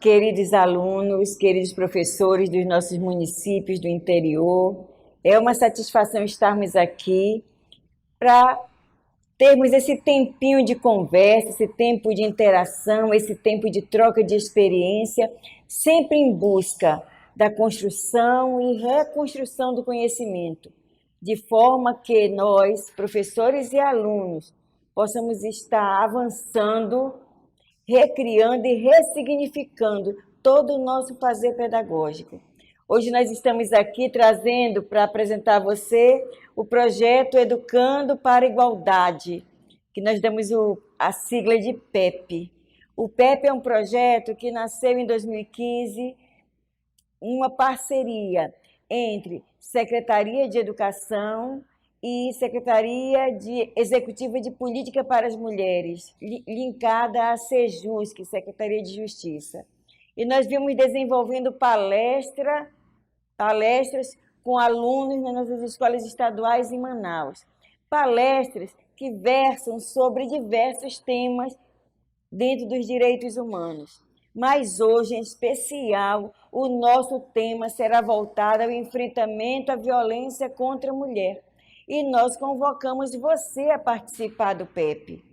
Queridos alunos, queridos professores dos nossos municípios do interior, é uma satisfação estarmos aqui para termos esse tempinho de conversa, esse tempo de interação, esse tempo de troca de experiência, sempre em busca da construção e reconstrução do conhecimento, de forma que nós, professores e alunos, possamos estar avançando, recriando e ressignificando todo o nosso fazer pedagógico. Hoje nós estamos aqui trazendo para apresentar a você o projeto Educando para a Igualdade, que nós damos a sigla de PEP. O PEP é um projeto que nasceu em 2015, uma parceria entre Secretaria de Educação e Secretaria Executiva de Política para as Mulheres, linkada à SEJUSC, Secretaria de Justiça. E nós vimos desenvolvendo palestras com alunos nas nossas escolas estaduais em Manaus. Palestras que versam sobre diversos temas dentro dos direitos humanos. Mas hoje, em especial, o nosso tema será voltado ao enfrentamento à violência contra a mulher. E nós convocamos você a participar do PEP.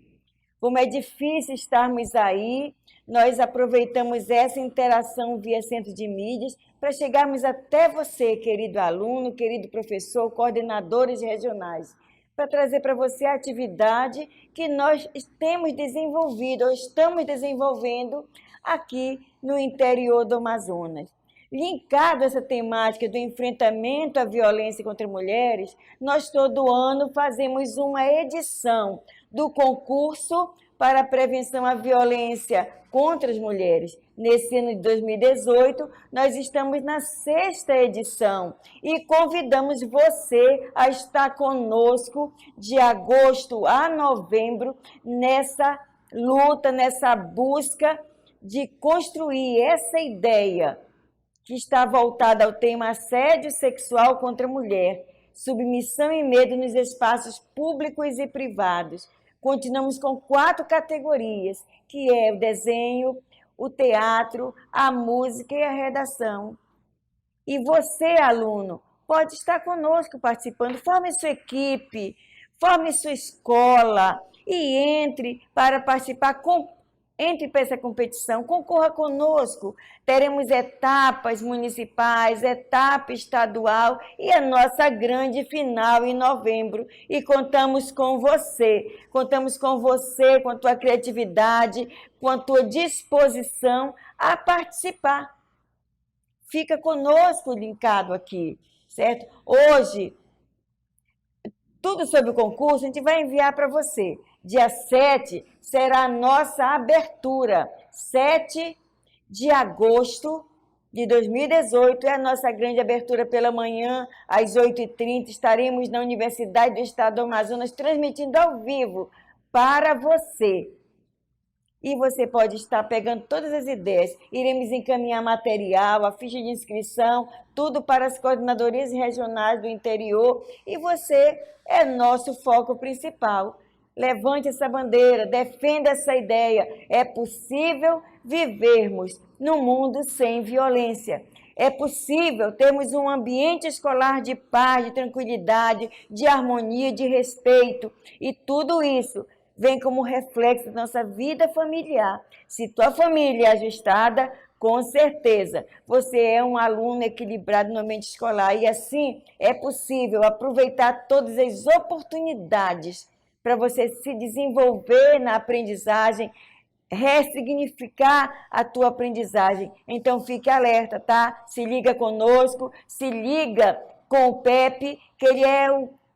Como é difícil estarmos aí, nós aproveitamos essa interação via centro de mídias para chegarmos até você, querido aluno, querido professor, coordenadores regionais, para trazer para você a atividade que nós temos desenvolvido ou estamos desenvolvendo aqui no interior do Amazonas. Linkado a essa temática do enfrentamento à violência contra mulheres, nós todo ano fazemos uma edição do concurso para a prevenção à violência contra as mulheres. Nesse ano de 2018, nós estamos na 6ª edição e convidamos você a estar conosco de agosto a novembro nessa luta, nessa busca de construir essa ideia que está voltada ao tema assédio sexual contra a mulher, submissão e medo nos espaços públicos e privados. Continuamos com 4 categorias, que é o desenho, o teatro, a música e a redação. E você, aluno, pode estar conosco participando. Forme sua equipe, forme sua escola e entre para participar Entre para essa competição, concorra conosco. Teremos etapas municipais, etapa estadual e a nossa grande final em novembro. E contamos com você. Contamos com você, com a tua criatividade, com a tua disposição a participar. Fica conosco linkado aqui, certo? Hoje, tudo sobre o concurso a gente vai enviar para você. Dia 7 será a nossa abertura. 7 de agosto de 2018 é a nossa grande abertura pela manhã, às 8h30. Estaremos na Universidade do Estado do Amazonas transmitindo ao vivo para você. E você pode estar pegando todas as ideias. Iremos encaminhar material, a ficha de inscrição, tudo para as coordenadorias regionais do interior. E você é nosso foco principal. Levante essa bandeira, defenda essa ideia. É possível vivermos num mundo sem violência. É possível termos um ambiente escolar de paz, de tranquilidade, de harmonia, de respeito. E tudo isso vem como reflexo da nossa vida familiar. Se tua família é ajustada, com certeza, você é um aluno equilibrado no ambiente escolar. E assim é possível aproveitar todas as oportunidades para você se desenvolver na aprendizagem, ressignificar a tua aprendizagem. Então, fique alerta, tá? Se liga conosco, se liga com o PEP, que ele é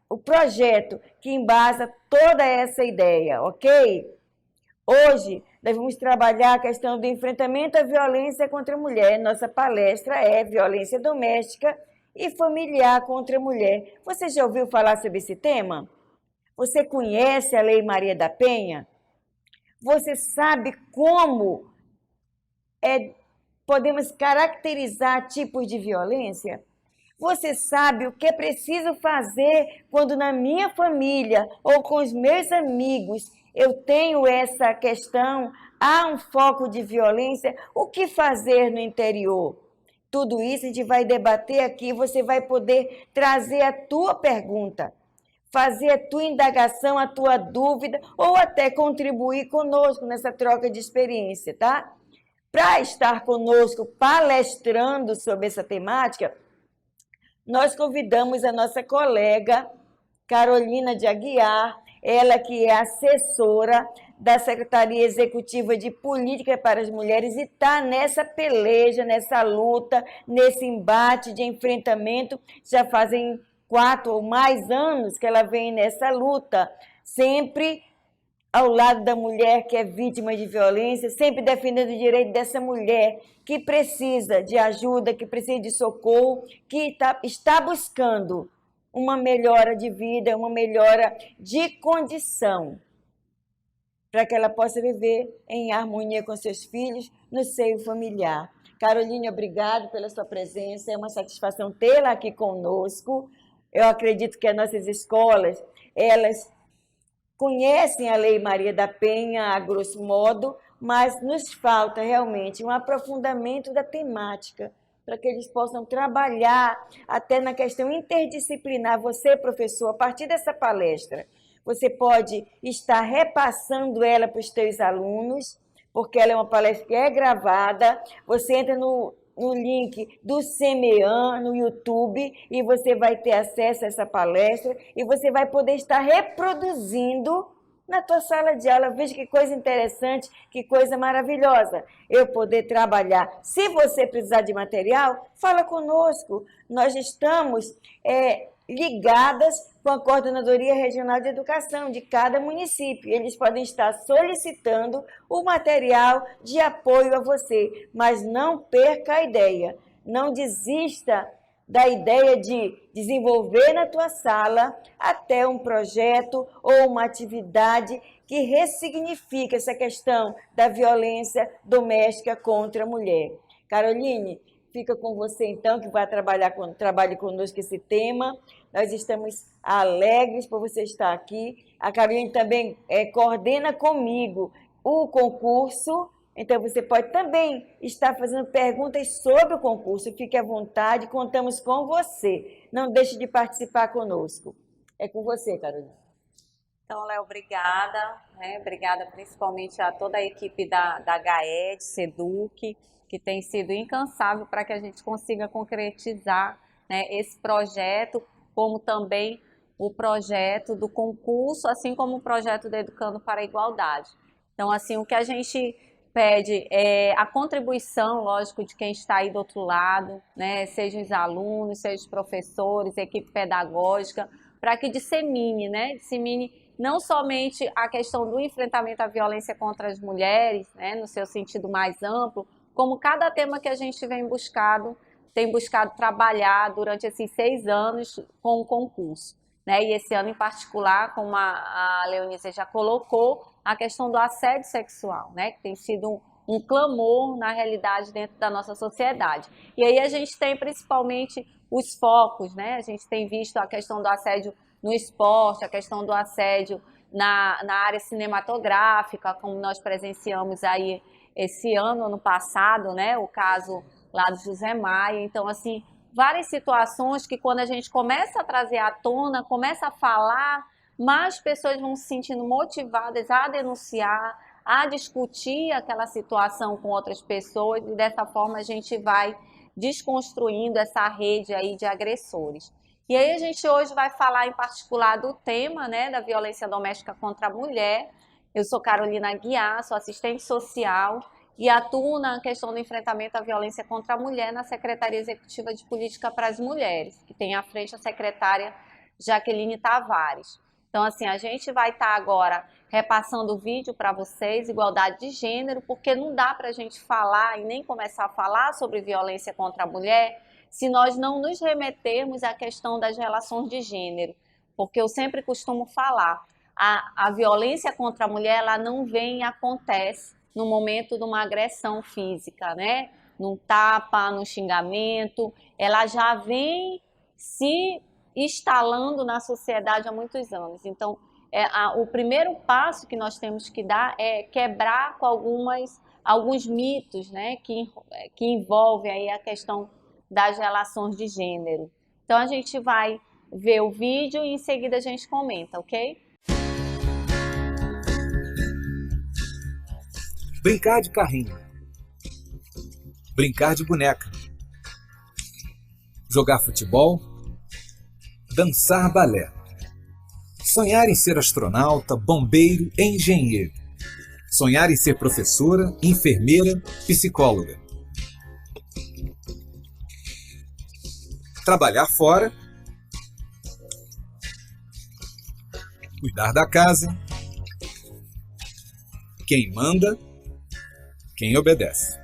o projeto que embasa toda essa ideia, ok? Hoje, nós vamos trabalhar a questão do enfrentamento à violência contra a mulher. Nossa palestra é violência doméstica e familiar contra a mulher. Você já ouviu falar sobre esse tema? Você conhece a Lei Maria da Penha? Você sabe como podemos caracterizar tipos de violência? Você sabe o que é preciso fazer quando na minha família ou com os meus amigos eu tenho essa questão, há um foco de violência, o que fazer no interior? Tudo isso a gente vai debater aqui, você vai poder trazer a tua pergunta, fazer a tua indagação, a tua dúvida, ou até contribuir conosco nessa troca de experiência, tá? Para estar conosco palestrando sobre essa temática, nós convidamos a nossa colega Carolina de Aguiar, ela que é assessora da Secretaria Executiva de Política para as Mulheres e está nessa peleja, nessa luta, nesse embate de enfrentamento. Já fazem 4 ou mais anos que ela vem nessa luta, sempre ao lado da mulher que é vítima de violência, sempre defendendo o direito dessa mulher que precisa de ajuda, que precisa de socorro, que está buscando uma melhora de vida, uma melhora de condição, para que ela possa viver em harmonia com seus filhos no seio familiar. Caroline, obrigado pela sua presença, é uma satisfação tê-la aqui conosco. Eu acredito que as nossas escolas, elas conhecem a Lei Maria da Penha, a grosso modo, mas nos falta realmente um aprofundamento da temática, para que eles possam trabalhar até na questão interdisciplinar. Você, professor, a partir dessa palestra, você pode estar repassando ela para os seus alunos, porque ela é uma palestra que é gravada, você entra no link do CEMEAN no YouTube e você vai ter acesso a essa palestra e você vai poder estar reproduzindo na tua sala de aula. Veja que coisa interessante, que coisa maravilhosa. Eu poder trabalhar. Se você precisar de material, fala conosco. Nós estamos ligadas com a Coordenadoria Regional de Educação de cada município. Eles podem estar solicitando o material de apoio a você, mas não perca a ideia. Não desista da ideia de desenvolver na tua sala até um projeto ou uma atividade que ressignifique essa questão da violência doméstica contra a mulher. Caroline, fica com você então, que vai trabalhe conosco esse tema. Nós estamos alegres por você estar aqui. A Caroline também coordena comigo o concurso. Então, você pode também estar fazendo perguntas sobre o concurso. Fique à vontade, contamos com você. Não deixe de participar conosco. É com você, Carolina. Então, Léo, obrigada. Obrigada principalmente a toda a equipe da GAED, SEDUC, que tem sido incansável para que a gente consiga concretizar, esse projeto, como também o projeto do concurso, assim como o projeto da Educando para a Igualdade. Então, assim, o que a gente pede a contribuição, lógico, de quem está aí do outro lado, sejam os alunos, sejam os professores, equipe pedagógica, para que dissemine não somente a questão do enfrentamento à violência contra as mulheres, no seu sentido mais amplo, como cada tema que a gente tem buscado trabalhar durante esses 6 anos com o concurso. E esse ano em particular, como a Leonísia já colocou, a questão do assédio sexual, que tem sido um clamor na realidade dentro da nossa sociedade. E aí a gente tem principalmente os focos, a gente tem visto a questão do assédio no esporte, a questão do assédio na área cinematográfica, como nós presenciamos aí esse ano passado, o caso lá do José Maia. Então, assim, várias situações que quando a gente começa a trazer à tona, começa a falar, mais pessoas vão se sentindo motivadas a denunciar, a discutir aquela situação com outras pessoas e dessa forma a gente vai desconstruindo essa rede aí de agressores. E aí a gente hoje vai falar em particular do tema, da violência doméstica contra a mulher. Eu sou Carolina Aguiar, sou assistente social e atuo na questão do enfrentamento à violência contra a mulher na Secretaria Executiva de Política para as Mulheres, que tem à frente a secretária Jaqueline Tavares. Então, assim, a gente vai estar agora repassando o vídeo para vocês, igualdade de gênero, porque não dá para a gente falar e nem começar a falar sobre violência contra a mulher se nós não nos remetermos à questão das relações de gênero. Porque eu sempre costumo falar, a violência contra a mulher, ela não vem e acontece no momento de uma agressão física, num tapa, num xingamento, ela já vem se instalando na sociedade há muitos anos. Então, o primeiro passo que nós temos que dar é quebrar com alguns mitos, né, que envolvem aí a questão das relações de gênero. Então, a gente vai ver o vídeo e em seguida a gente comenta, ok? Brincar de carrinho. Brincar de boneca. Jogar futebol. Dançar balé. Sonhar em ser astronauta, bombeiro e engenheiro. Sonhar em ser professora, enfermeira, psicóloga. Trabalhar fora. Cuidar da casa. Quem manda, quem obedece.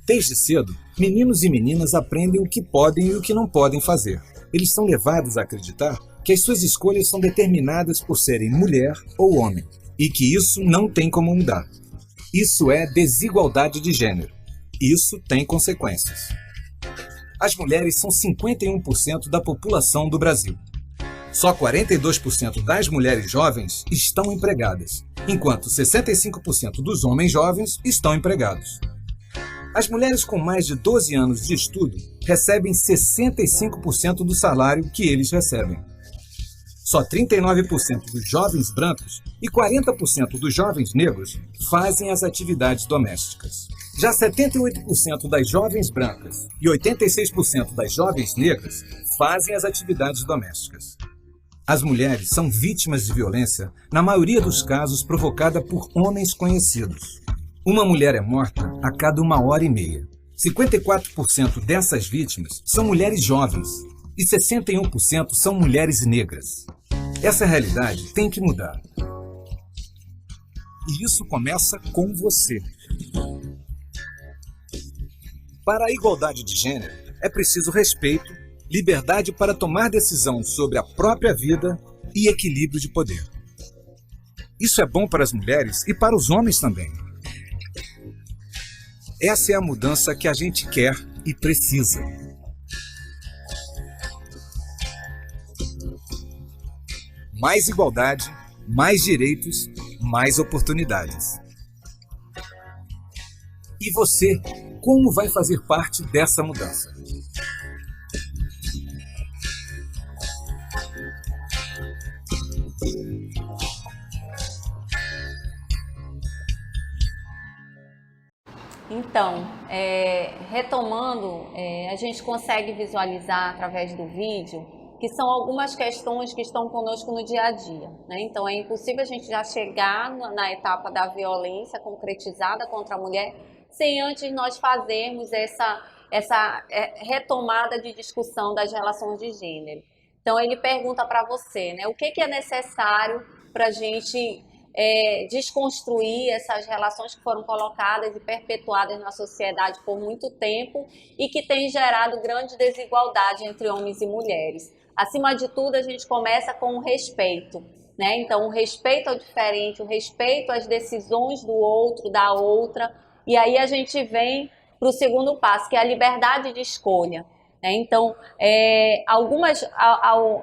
Desde cedo, meninos e meninas aprendem o que podem e o que não podem fazer. Eles são levados a acreditar que as suas escolhas são determinadas por serem mulher ou homem, e que isso não tem como mudar. Isso é desigualdade de gênero. Isso tem consequências. As mulheres são 51% da população do Brasil. Só 42% das mulheres jovens estão empregadas, enquanto 65% dos homens jovens estão empregados. As mulheres com mais de 12 anos de estudo recebem 65% do salário que eles recebem. Só 39% dos jovens brancos e 40% dos jovens negros fazem as atividades domésticas. Já 78% das jovens brancas e 86% das jovens negras fazem as atividades domésticas. As mulheres são vítimas de violência, na maioria dos casos provocada por homens conhecidos. Uma mulher é morta a cada 1h30. 54% dessas vítimas são mulheres jovens e 61% são mulheres negras. Essa realidade tem que mudar. E isso começa com você. Para a igualdade de gênero, é preciso respeito, liberdade para tomar decisão sobre a própria vida e equilíbrio de poder. Isso é bom para as mulheres e para os homens também. Essa é a mudança que a gente quer e precisa. Mais igualdade, mais direitos, mais oportunidades. E você, como vai fazer parte dessa mudança? Então, retomando, a gente consegue visualizar através do vídeo que são algumas questões que estão conosco no dia a dia, né? Então, é impossível a gente já chegar na etapa da violência concretizada contra a mulher sem antes nós fazermos essa retomada de discussão das relações de gênero. Então, ele pergunta para você, né, o que é necessário para a gente desconstruir essas relações que foram colocadas e perpetuadas na sociedade por muito tempo e que tem gerado grande desigualdade entre homens e mulheres. Acima de tudo, a gente começa com o respeito, né? Então, o respeito ao diferente, o respeito às decisões do outro, da outra, e aí a gente vem para o segundo passo, que é a liberdade de escolha. Então,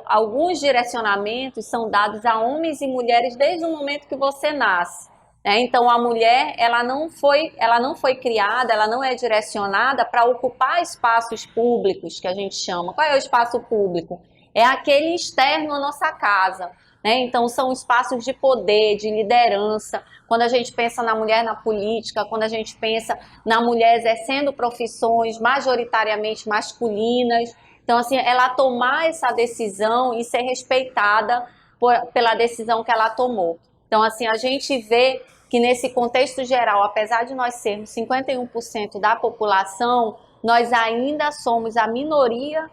alguns direcionamentos são dados a homens e mulheres desde o momento que você nasce. Então, a mulher ela não foi criada, ela não é direcionada para ocupar espaços públicos, que a gente chama. Qual é o espaço público? É aquele externo à nossa casa. Então, são espaços de poder, de liderança. Quando a gente pensa na mulher na política, quando a gente pensa na mulher exercendo profissões majoritariamente masculinas. Então, assim, ela tomar essa decisão e ser respeitada pela decisão que ela tomou. Então, assim, a gente vê que nesse contexto geral, apesar de nós sermos 51% da população, nós ainda somos a minoria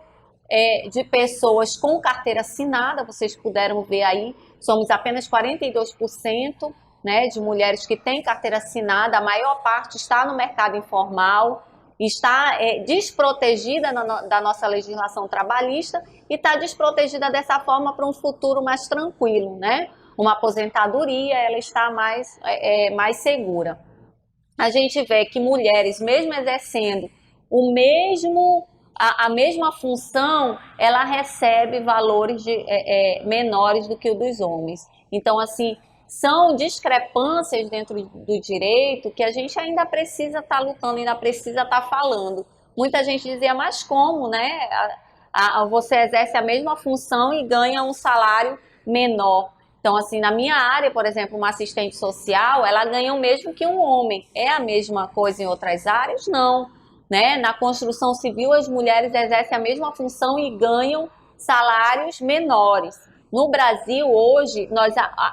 de pessoas com carteira assinada. Vocês puderam ver aí, somos apenas 42%, né, de mulheres que têm carteira assinada. A maior parte está no mercado informal, está desprotegida da nossa legislação trabalhista e está desprotegida dessa forma para um futuro mais tranquilo, né? Uma aposentadoria, ela está mais segura. A gente vê que mulheres, mesmo exercendo o mesmo a mesma função, ela recebe valores menores do que o dos homens. Então, assim, são discrepâncias dentro do direito que a gente ainda precisa estar lutando, ainda precisa estar falando. Muita gente dizia, mas como, né? Você exerce a mesma função e ganha um salário menor. Então, assim, na minha área, por exemplo, uma assistente social, ela ganha o mesmo que um homem. É a mesma coisa em outras áreas? Não. Né? Na construção civil, as mulheres exercem a mesma função e ganham salários menores. No Brasil, hoje,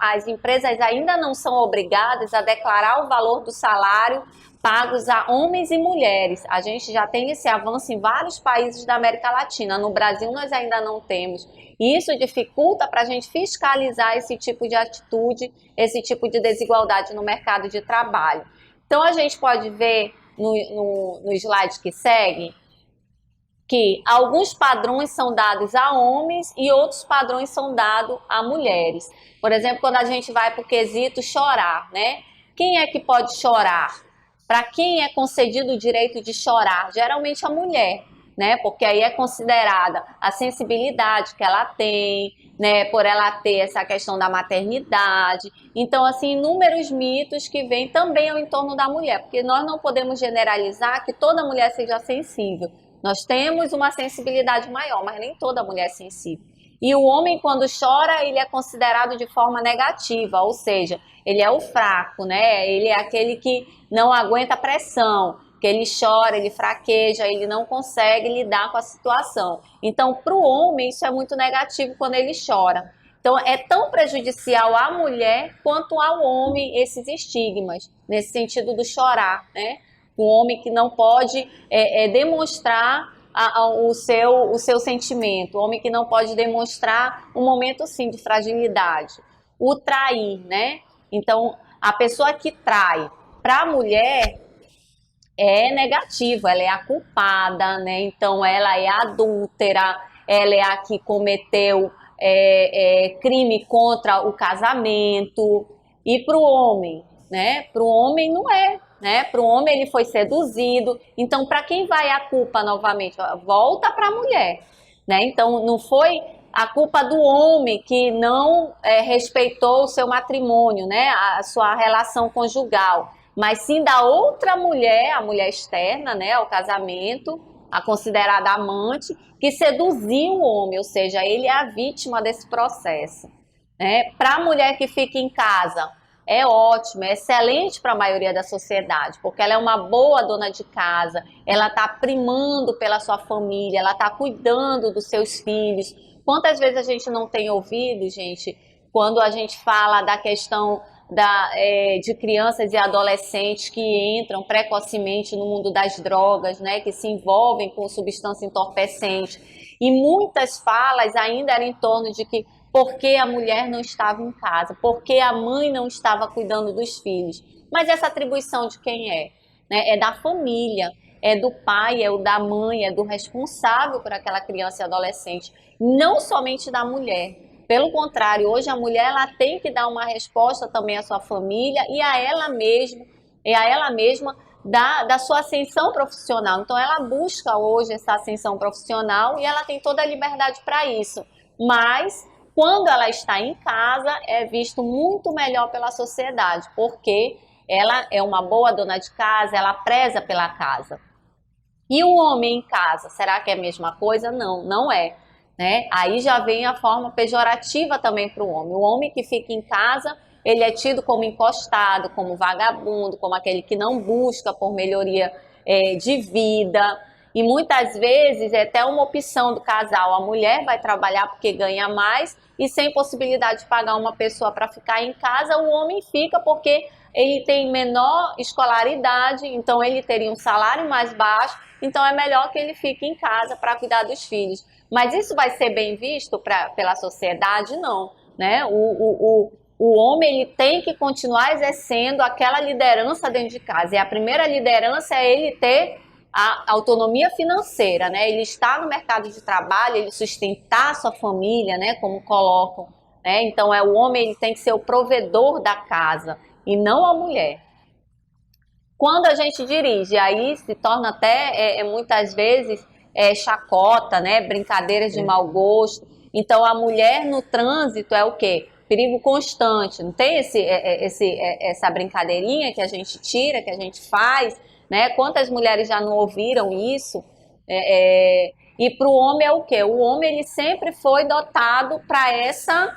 as empresas ainda não são obrigadas a declarar o valor do salário pagos a homens e mulheres. A gente já tem esse avanço em vários países da América Latina. No Brasil, nós ainda não temos. E isso dificulta para a gente fiscalizar esse tipo de atitude, esse tipo de desigualdade no mercado de trabalho. Então, a gente pode ver no slide que segue que alguns padrões são dados a homens e outros padrões são dados a mulheres. Por exemplo, quando a gente vai para o quesito chorar, né? Quem é que pode chorar? Para quem é concedido o direito de chorar? Geralmente a mulher, né? Porque aí é considerada a sensibilidade que ela tem, né? Por ela ter essa questão da maternidade. Então, assim, inúmeros mitos que vêm também ao entorno da mulher, porque nós não podemos generalizar que toda mulher seja sensível. Nós temos uma sensibilidade maior, mas nem toda mulher é sensível. E o homem, quando chora, ele é considerado de forma negativa, ou seja, ele é o fraco, né? Ele é aquele que não aguenta pressão, que ele chora, ele fraqueja, ele não consegue lidar com a situação. Então, para o homem, isso é muito negativo quando ele chora. Então, é tão prejudicial à mulher quanto ao homem esses estigmas, nesse sentido do chorar, né? O homem que não pode demonstrar o seu sentimento, o homem que não pode demonstrar um momento, sim, de fragilidade. O trair, né? Então, a pessoa que trai, para a mulher, é negativa, ela é a culpada, né? Então, ela é a adúltera, ela é a que cometeu crime contra o casamento. E para o homem, né? Para o homem não é. Né? Para o homem ele foi seduzido, então para quem vai a culpa novamente? Volta para a mulher, né? Então não foi a culpa do homem que não respeitou o seu matrimônio, né? A sua relação conjugal, mas sim da outra mulher, a mulher externa, né? Ao casamento, a considerada amante, que seduziu o homem, ou seja, ele é a vítima desse processo, né? Para a mulher que fica em casa, é ótimo, é excelente para a maioria da sociedade, porque ela é uma boa dona de casa, ela está primando pela sua família, ela está cuidando dos seus filhos. Quantas vezes a gente não tem ouvido, gente, quando a gente fala da questão de crianças e adolescentes que entram precocemente no mundo das drogas, né, que se envolvem com substância entorpecente. E muitas falas ainda eram em torno de que porque a mulher não estava em casa, porque a mãe não estava cuidando dos filhos. Mas essa atribuição de quem é? Né? É da família, é do pai, é o da mãe, é do responsável por aquela criança e adolescente, não somente da mulher. Pelo contrário, hoje a mulher ela tem que dar uma resposta também à sua família e a ela mesma da sua ascensão profissional. Então ela busca hoje essa ascensão profissional e ela tem toda a liberdade para isso. Mas quando ela está em casa, é visto muito melhor pela sociedade, porque ela é uma boa dona de casa, ela preza pela casa. E o homem em casa, será que é a mesma coisa? Não, não é. Né? Aí já vem a forma pejorativa também para o homem. O homem que fica em casa, ele é tido como encostado, como vagabundo, como aquele que não busca por melhoria de vida. E muitas vezes é até uma opção do casal. A mulher vai trabalhar porque ganha mais e sem possibilidade de pagar uma pessoa para ficar em casa, o homem fica porque ele tem menor escolaridade, então ele teria um salário mais baixo, então é melhor que ele fique em casa para cuidar dos filhos. Mas isso vai ser bem visto pela sociedade? Não. Né? O homem ele tem que continuar exercendo aquela liderança dentro de casa. E a primeira liderança é ele ter a autonomia financeira, né? Ele está no mercado de trabalho, ele sustentar a sua família, né? Como colocam, né? Então o homem ele tem que ser o provedor da casa e não a mulher. Quando a gente dirige, aí se torna até muitas vezes chacota, né? Brincadeiras de mau gosto. Então, a mulher no trânsito é o quê? Perigo constante. Não tem essa brincadeirinha que a gente tira, que a gente faz, né? Quantas mulheres já não ouviram isso? E para o homem é o quê? O homem ele sempre foi dotado para essa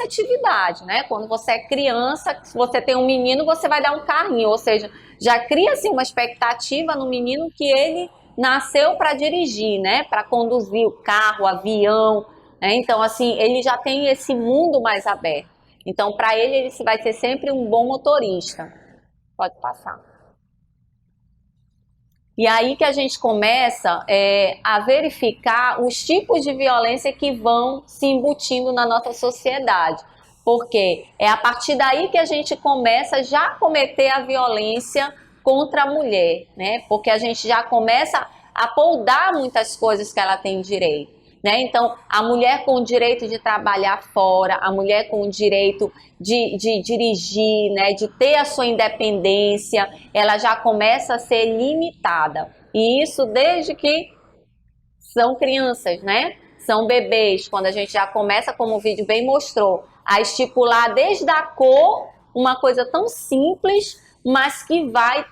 atividade, né? Quando você é criança, se você tem um menino, você vai dar um carrinho, ou seja, já cria-se uma expectativa no menino que ele nasceu para dirigir, né? Para conduzir o carro, o avião, né? Então, assim, ele já tem esse mundo mais aberto. Então, para ele vai ser sempre um bom motorista. Pode passar. E aí que a gente começa a verificar os tipos de violência que vão se embutindo na nossa sociedade. Porque é a partir daí que a gente começa já a cometer a violência contra a mulher, né? Porque a gente já começa a poldar muitas coisas que ela tem direito. Né? Então, a mulher com o direito de trabalhar fora, a mulher com o direito de dirigir, né? De ter a sua independência, ela já começa a ser limitada. E isso desde que são crianças, né? São bebês, quando a gente já começa, como o vídeo bem mostrou, a estipular desde a cor uma coisa tão simples, mas que vai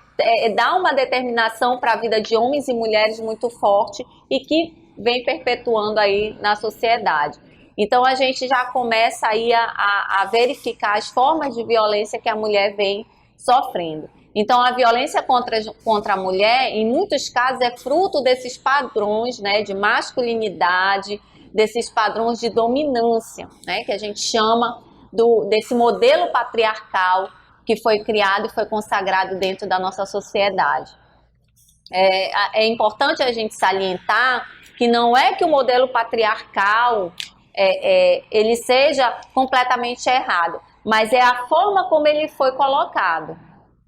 dar uma determinação para a vida de homens e mulheres muito forte e que vem perpetuando aí na sociedade. Então a gente já começa aí a verificar as formas de violência que a mulher vem sofrendo. Então a violência contra a mulher, em muitos casos, é fruto desses padrões, né, de masculinidade, desses padrões de dominância, né, que a gente chama desse modelo patriarcal que foi criado e foi consagrado dentro da nossa sociedade. É importante a gente salientar que não é que o modelo patriarcal ele seja completamente errado, mas é a forma como ele foi colocado.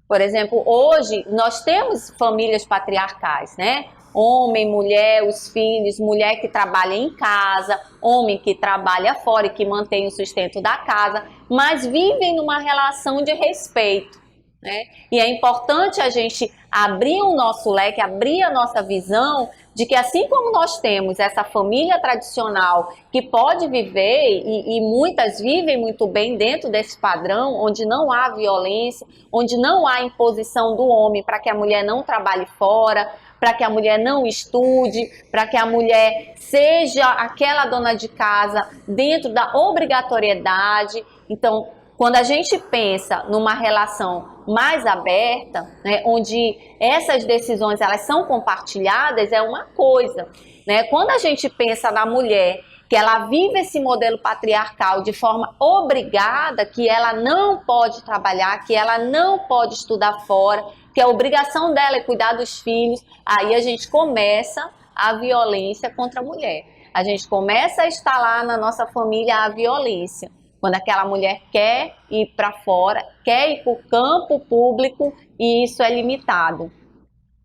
Por exemplo, hoje nós temos famílias patriarcais, né? Homem, mulher, os filhos, mulher que trabalha em casa, homem que trabalha fora e que mantém o sustento da casa, mas vivem numa relação de respeito, né? E é importante a gente abrir o nosso leque, abrir a nossa visão de que assim como nós temos essa família tradicional que pode viver e muitas vivem muito bem dentro desse padrão, onde não há violência, onde não há imposição do homem para que a mulher não trabalhe fora, para que a mulher não estude, para que a mulher seja aquela dona de casa dentro da obrigatoriedade. Então, quando a gente pensa numa relação mais aberta, né, onde essas decisões elas são compartilhadas, é uma coisa, né? Quando a gente pensa na mulher que ela vive esse modelo patriarcal de forma obrigada, que ela não pode trabalhar, que ela não pode estudar fora, que a obrigação dela é cuidar dos filhos, aí a gente começa a violência contra a mulher. A gente começa a instalar na nossa família a violência. Quando aquela mulher quer ir para fora, quer ir para o campo público e isso é limitado.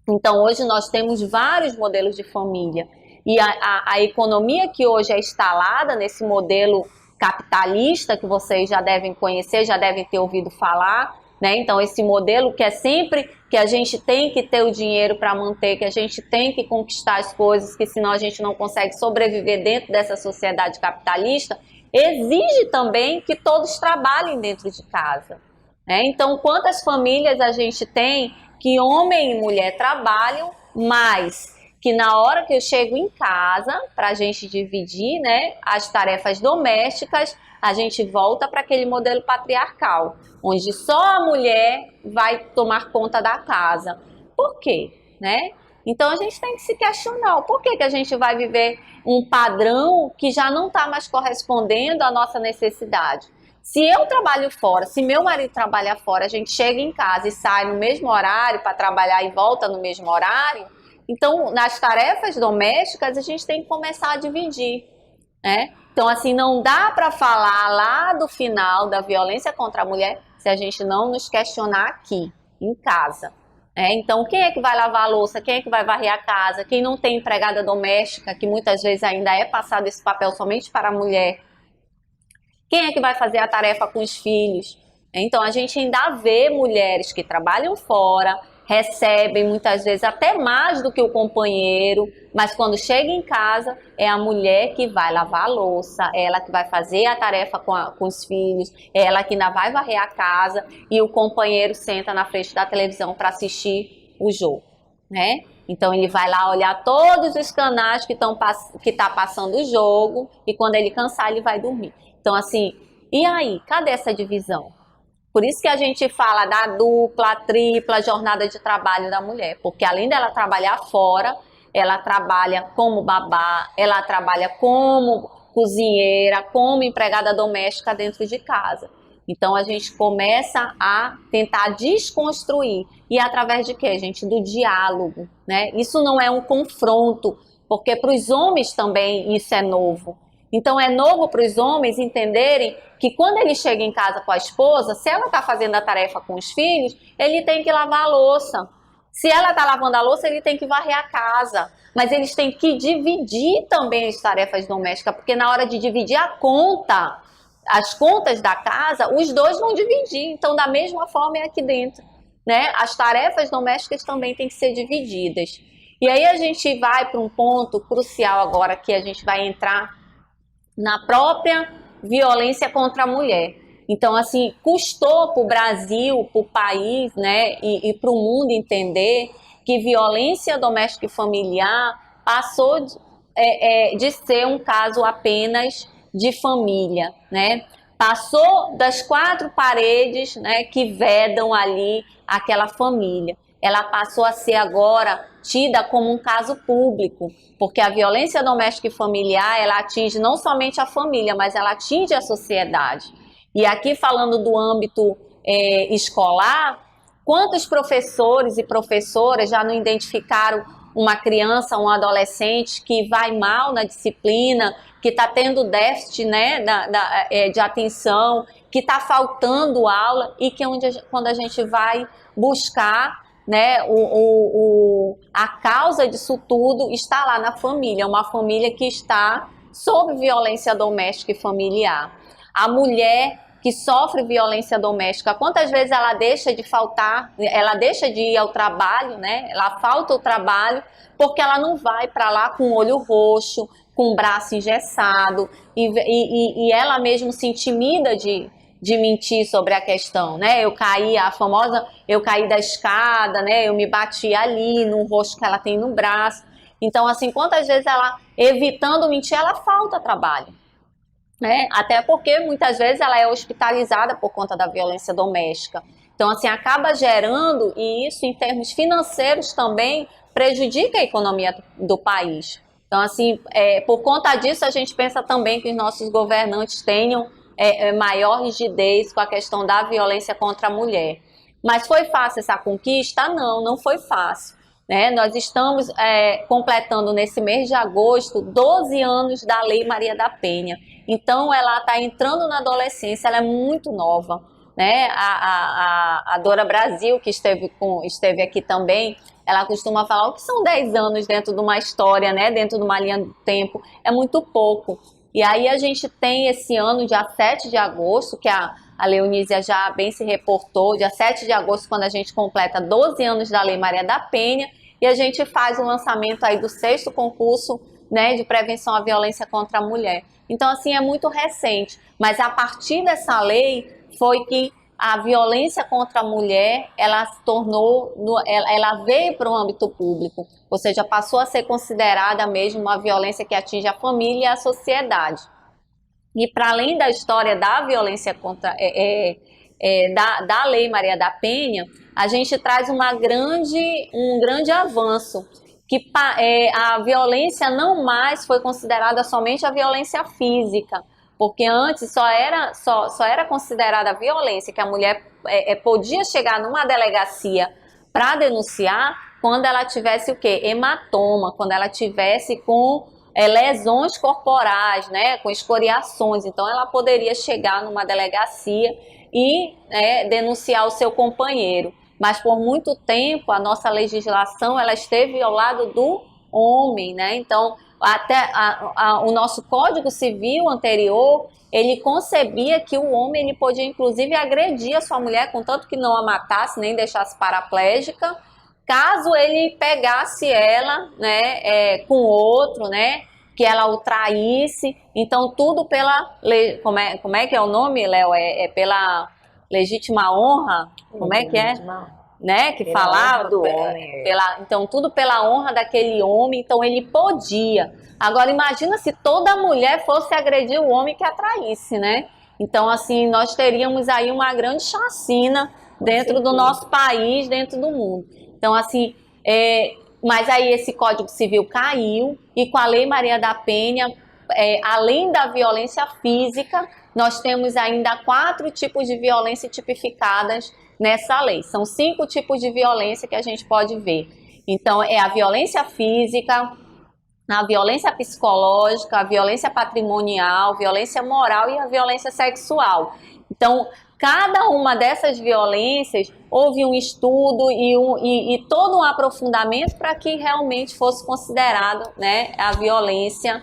Então, hoje nós temos vários modelos de família. E a economia que hoje é instalada nesse modelo capitalista, que vocês já devem conhecer, já devem ter ouvido falar, né? Então, esse modelo que é sempre que a gente tem que ter o dinheiro para manter, que a gente tem que conquistar as coisas, que senão a gente não consegue sobreviver dentro dessa sociedade capitalista, exige também que todos trabalhem dentro de casa, né? Então, quantas famílias a gente tem que homem e mulher trabalham, mas que na hora que eu chego em casa, para a gente dividir, né, as tarefas domésticas, a gente volta para aquele modelo patriarcal, onde só a mulher vai tomar conta da casa. Por quê, né? Então a gente tem que se questionar, por que a gente vai viver um padrão que já não está mais correspondendo à nossa necessidade? Se eu trabalho fora, se meu marido trabalha fora, a gente chega em casa e sai no mesmo horário para trabalhar e volta no mesmo horário, então nas tarefas domésticas a gente tem que começar a dividir, né? Então assim, não dá para falar lá do final da violência contra a mulher se a gente não nos questionar aqui, em casa. Então, quem é que vai lavar a louça? Quem é que vai varrer a casa? Quem não tem empregada doméstica, que muitas vezes ainda é passado esse papel somente para a mulher? Quem é que vai fazer a tarefa com os filhos? Então, a gente ainda vê mulheres que trabalham fora, recebem muitas vezes até mais do que o companheiro, mas quando chega em casa é a mulher que vai lavar a louça, é ela que vai fazer a tarefa com os filhos, é ela que ainda vai varrer a casa e o companheiro senta na frente da televisão para assistir o jogo, né? Então ele vai lá olhar todos os canais que tá passando o jogo e quando ele cansar ele vai dormir. Então assim, e aí, cadê essa divisão? Por isso que a gente fala da dupla, tripla jornada de trabalho da mulher, porque além dela trabalhar fora, ela trabalha como babá, ela trabalha como cozinheira, como empregada doméstica dentro de casa. Então a gente começa a tentar desconstruir. E através de quê, gente? Do diálogo, né? Isso não é um confronto, porque para os homens também isso é novo. Então é novo para os homens entenderem que quando ele chega em casa com a esposa, se ela está fazendo a tarefa com os filhos, ele tem que lavar a louça. Se ela está lavando a louça, ele tem que varrer a casa. Mas eles têm que dividir também as tarefas domésticas, porque na hora de dividir a conta, as contas da casa, os dois vão dividir. Então, da mesma forma é aqui dentro, né? As tarefas domésticas também têm que ser divididas. E aí a gente vai para um ponto crucial agora, que a gente vai entrar na própria violência contra a mulher. Então, assim, custou para o Brasil, para o país, né, e para o mundo entender que violência doméstica e familiar passou de ser um caso apenas de família, né? Passou das quatro paredes, né, que vedam ali aquela família. Ela passou a ser agora tida como um caso público, porque a violência doméstica e familiar, ela atinge não somente a família, mas ela atinge a sociedade. E aqui falando do âmbito escolar, quantos professores e professoras já não identificaram uma criança, um adolescente que vai mal na disciplina, que está tendo déficit, né, de atenção, que está faltando aula e que quando a gente vai buscar, né, a causa disso tudo está lá na família, uma família que está sob violência doméstica e familiar. A mulher que sofre violência doméstica, quantas vezes ela deixa de faltar, ela deixa de ir ao trabalho, né? Ela falta o trabalho porque ela não vai para lá com o olho roxo, com o braço engessado e ela mesmo se intimida de mentir sobre a questão, né? Eu caí da escada, né? Eu me bati ali no rosto que ela tem no braço. Então, assim, quantas vezes ela, evitando mentir, ela falta trabalho, né? Até porque muitas vezes ela é hospitalizada por conta da violência doméstica. Então, assim, acaba gerando, e isso em termos financeiros também prejudica a economia do país. Então, assim, por conta disso, a gente pensa também que os nossos governantes tenham maior rigidez com a questão da violência contra a mulher. Mas foi fácil essa conquista? Não, não foi fácil, né? Nós estamos completando nesse mês de agosto 12 anos da Lei Maria da Penha. Então ela está entrando na adolescência, ela é muito nova, né? A Dora Brasil, que esteve aqui também, ela costuma falar o que são 10 anos dentro de uma história, né? Dentro de uma linha do tempo, é muito pouco. E aí a gente tem esse ano, dia 7 de agosto, que a Leonísia já bem se reportou, dia 7 de agosto, quando a gente completa 12 anos da Lei Maria da Penha, e a gente faz o lançamento aí do 6º concurso, né, de prevenção à violência contra a mulher. Então, assim, é muito recente, mas a partir dessa lei foi que a violência contra a mulher, ela se tornou, ela veio para o âmbito público, ou seja, passou a ser considerada mesmo uma violência que atinge a família e a sociedade. E para além da história da violência contra, da Lei Maria da Penha, a gente traz um grande avanço, que a violência não mais foi considerada somente a violência física, porque antes só era considerada a violência que a mulher podia chegar numa delegacia para denunciar quando ela tivesse o quê? Hematoma, quando ela tivesse com lesões corporais, né, com escoriações. Então ela poderia chegar numa delegacia e denunciar o seu companheiro. Mas por muito tempo a nossa legislação ela esteve ao lado do homem, né? Então até o nosso Código Civil anterior, ele concebia que o homem ele podia inclusive agredir a sua mulher, contanto que não a matasse nem deixasse paraplégica, caso ele pegasse ela, né, com outro, né, que ela o traísse. Então tudo pela como é que é o nome, Léo? É pela legítima honra? Como é que é? Né, que Pela falava honra do homem. então tudo pela honra daquele homem, então ele podia. Agora imagina se toda mulher fosse agredir o homem que a traísse, né? Então assim, nós teríamos aí uma grande chacina dentro do nosso país, dentro do mundo. Então assim, mas aí esse Código Civil caiu e com a Lei Maria da Penha, além da violência física, nós temos ainda 4 tipos de violência tipificadas nessa lei. São 5 tipos de violência que a gente pode ver. Então, é a violência física, a violência psicológica, a violência patrimonial, violência moral e a violência sexual. Então, cada uma dessas violências, houve um estudo e todo um aprofundamento para que realmente fosse considerado, né, a violência,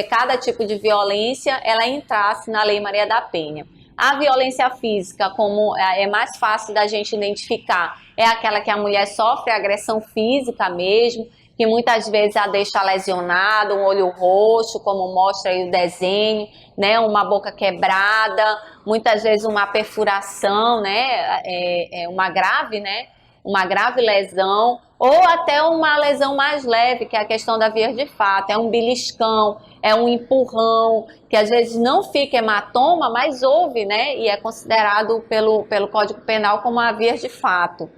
cada tipo de violência, ela entrasse na Lei Maria da Penha. A violência física, como é mais fácil da gente identificar, é aquela que a mulher sofre agressão física mesmo, que muitas vezes a deixa lesionada, um olho roxo, como mostra aí o desenho, né, uma boca quebrada, muitas vezes uma perfuração, né, uma grave lesão, ou até uma lesão mais leve, que é a questão da via de fato, é um beliscão, é um empurrão, que às vezes não fica hematoma, mas houve, né, e é considerado pelo Código Penal como a via de fato.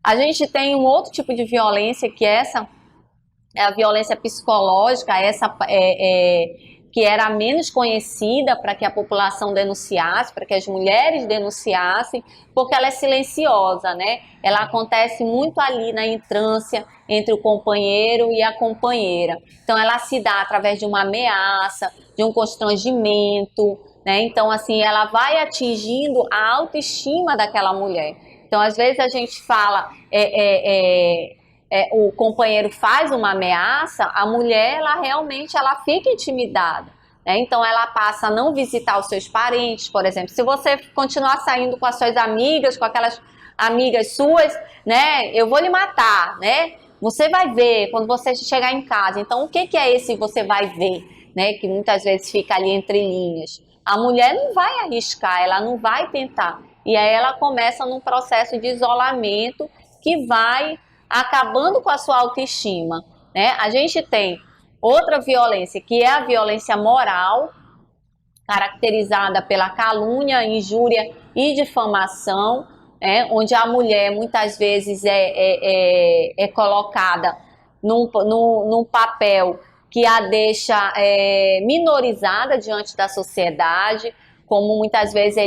A gente tem um outro tipo de violência, que essa é a violência psicológica, essa que era menos conhecida para que a população denunciasse, para que as mulheres denunciassem, porque ela é silenciosa, né? Ela acontece muito ali na entrância entre o companheiro e a companheira. Então ela se dá através de uma ameaça, de um constrangimento, né? Então assim, ela vai atingindo a autoestima daquela mulher. Então às vezes a gente fala, o companheiro faz uma ameaça, a mulher ela realmente fica intimidada, né? Então ela passa a não visitar os seus parentes, por exemplo. Se você continuar saindo com as suas amigas, com aquelas amigas suas, né, eu vou lhe matar, né? Você vai ver quando você chegar em casa. Então o que é esse você vai ver, né? Que muitas vezes fica ali entre linhas. A mulher não vai arriscar, ela não vai tentar. E aí ela começa num processo de isolamento que vai acabando com a sua autoestima, né? A gente tem outra violência, que é a violência moral, caracterizada pela calúnia, injúria e difamação, né? Onde a mulher muitas vezes é colocada num papel que a deixa minorizada diante da sociedade, como muitas vezes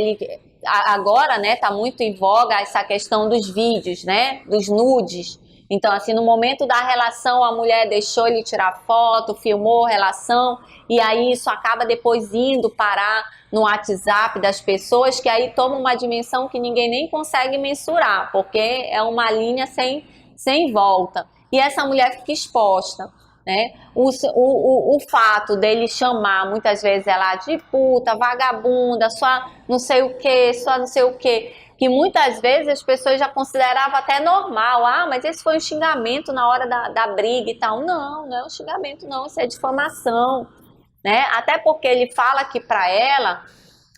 agora, né, tá muito em voga essa questão dos vídeos, né, dos nudes. Então, assim, no momento da relação, a mulher deixou ele tirar foto, filmou a relação, e aí isso acaba depois indo parar no WhatsApp das pessoas, que aí toma uma dimensão que ninguém nem consegue mensurar, porque é uma linha sem volta. E essa mulher fica exposta, né? O fato dele chamar muitas vezes ela de puta, vagabunda, só não sei o que, que muitas vezes as pessoas já consideravam até normal. Ah, mas esse foi um xingamento na hora da briga e tal. Não, não é um xingamento não, isso é difamação, né? Até porque ele fala que para ela,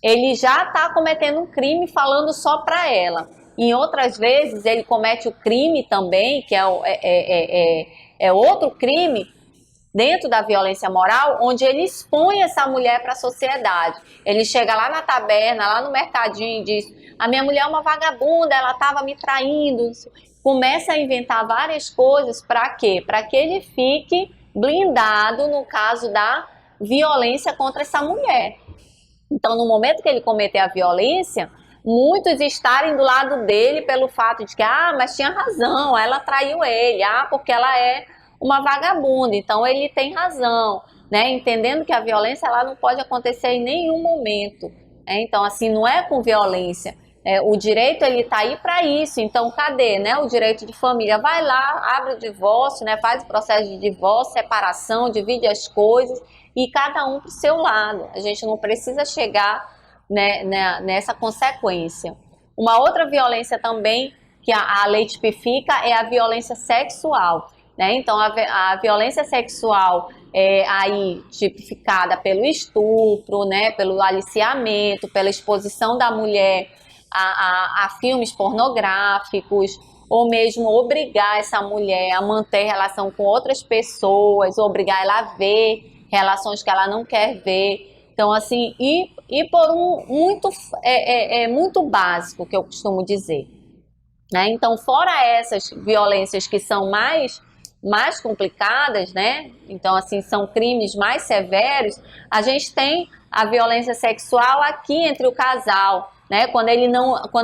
ele já está cometendo um crime falando só para ela. Em outras vezes ele comete o crime também, que é outro crime, dentro da violência moral, onde ele expõe essa mulher para a sociedade. Ele chega lá na taberna, lá no mercadinho e diz: a minha mulher é uma vagabunda, ela estava me traindo. Começa a inventar várias coisas. Para quê? Para que ele fique blindado no caso da violência contra essa mulher. Então, no momento que ele cometer a violência, muitos estarem do lado dele pelo fato de que, mas tinha razão, ela traiu ele, porque ela é uma vagabunda, então ele tem razão, né? Entendendo que a violência ela não pode acontecer em nenhum momento, né? Então, assim, não é com violência. O direito ele está aí para isso. Então, cadê, né? O direito de família vai lá, abre o divórcio, né? Faz o processo de divórcio, separação, divide as coisas e cada um para o seu lado. A gente não precisa chegar, né, nessa consequência. Uma outra violência também que a lei tipifica é a violência sexual, né? Então, a violência sexual é aí tipificada pelo estupro, né? Pelo aliciamento, pela exposição da mulher a filmes pornográficos, ou mesmo obrigar essa mulher a manter relação com outras pessoas, ou obrigar ela a ver relações que ela não quer ver. Então, assim, e por muito básico, que eu costumo dizer, né? Então, fora essas violências que são mais complicadas, né? Então, assim, são crimes mais severos, a gente tem a violência sexual aqui entre o casal, né? Quando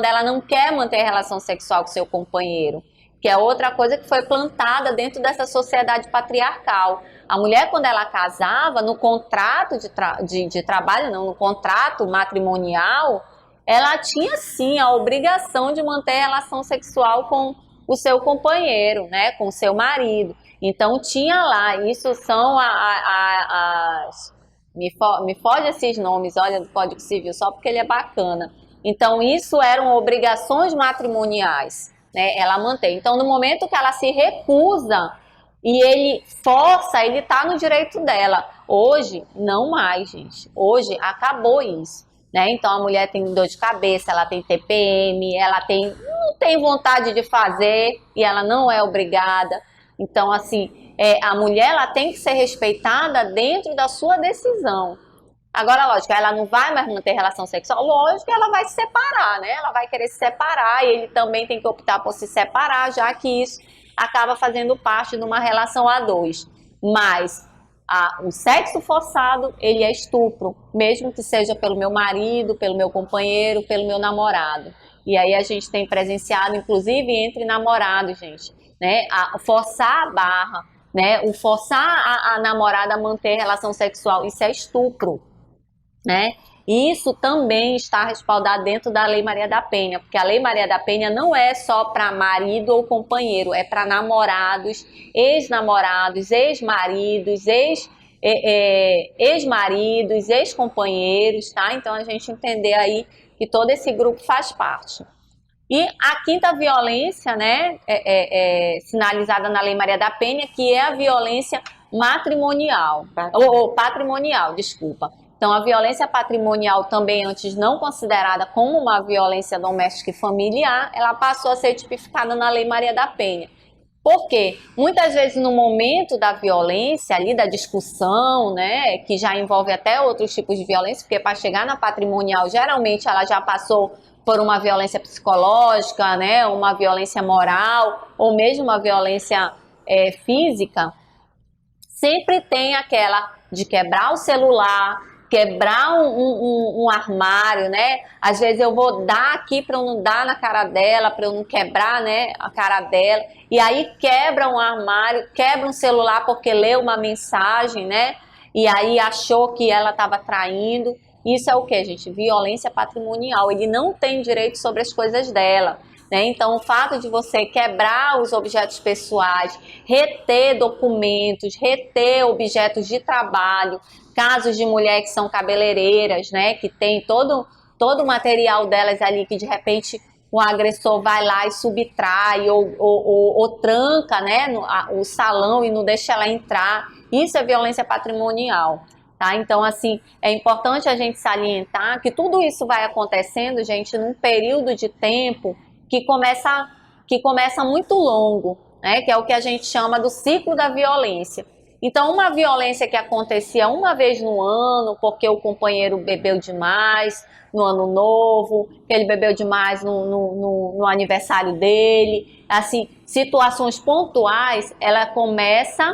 ela não quer manter relação sexual com seu companheiro, que é outra coisa que foi plantada dentro dessa sociedade patriarcal. A mulher, quando ela casava, no contrato de trabalho, não, no contrato matrimonial, ela tinha sim a obrigação de manter relação sexual com o seu companheiro, né, com o seu marido. Então tinha lá, isso são me foge esses nomes, olha, do Código Civil, só porque ele é bacana. Então isso eram obrigações matrimoniais, né, ela mantém. Então no momento que ela se recusa e ele força, ele está no direito dela. Hoje, não mais, gente. Hoje acabou isso, né? Então a mulher tem dor de cabeça, ela tem TPM, ela não tem vontade de fazer e ela não é obrigada. Então, assim, a mulher ela tem que ser respeitada dentro da sua decisão. Agora, lógico, ela não vai mais manter relação sexual, lógico que ela vai se separar, né? Ela vai querer se separar e ele também tem que optar por se separar, já que isso acaba fazendo parte de uma relação a dois. Mas o sexo forçado, ele é estupro, mesmo que seja pelo meu marido, pelo meu companheiro, pelo meu namorado. E aí a gente tem presenciado, inclusive entre namorados, gente, né? Forçar a barra, né? O forçar a namorada a manter relação sexual, isso é estupro, né? E isso também está respaldado dentro da Lei Maria da Penha, porque a Lei Maria da Penha não é só para marido ou companheiro, é para namorados, ex-namorados, ex-maridos, ex-maridos, ex-companheiros, tá? Então a gente entender aí que todo esse grupo faz parte. E a quinta violência, né, sinalizada na Lei Maria da Penha, que é a violência matrimonial, ou patrimonial, desculpa. Então, a violência patrimonial também, antes não considerada como uma violência doméstica e familiar, ela passou a ser tipificada na Lei Maria da Penha. Por quê? Muitas vezes no momento da violência, ali da discussão, né, que já envolve até outros tipos de violência, porque para chegar na patrimonial, geralmente ela já passou por uma violência psicológica, né, uma violência moral, ou mesmo uma violência física, sempre tem aquela de quebrar o celular, quebrar um armário, né? Às vezes eu vou dar aqui para eu não dar na cara dela, para eu não quebrar, né, a cara dela. E aí quebra um armário, quebra um celular porque leu uma mensagem, né? E aí achou que ela estava traindo. Isso é o que, gente? Violência patrimonial. Ele não tem direito sobre as coisas dela, né? Então, o fato de você quebrar os objetos pessoais, reter documentos, reter objetos de trabalho, casos de mulher que são cabeleireiras, né, que tem todo o material delas ali que de repente o agressor vai lá e subtrai ou tranca, né, o salão e não deixa ela entrar. Isso é violência patrimonial, tá? Então, assim, é importante a gente salientar que tudo isso vai acontecendo, gente, num período de tempo que começa muito longo, né, que é o que a gente chama do ciclo da violência. Então, uma violência que acontecia uma vez no ano, porque o companheiro bebeu demais no ano novo, que ele bebeu demais no aniversário dele, assim, situações pontuais, ela começa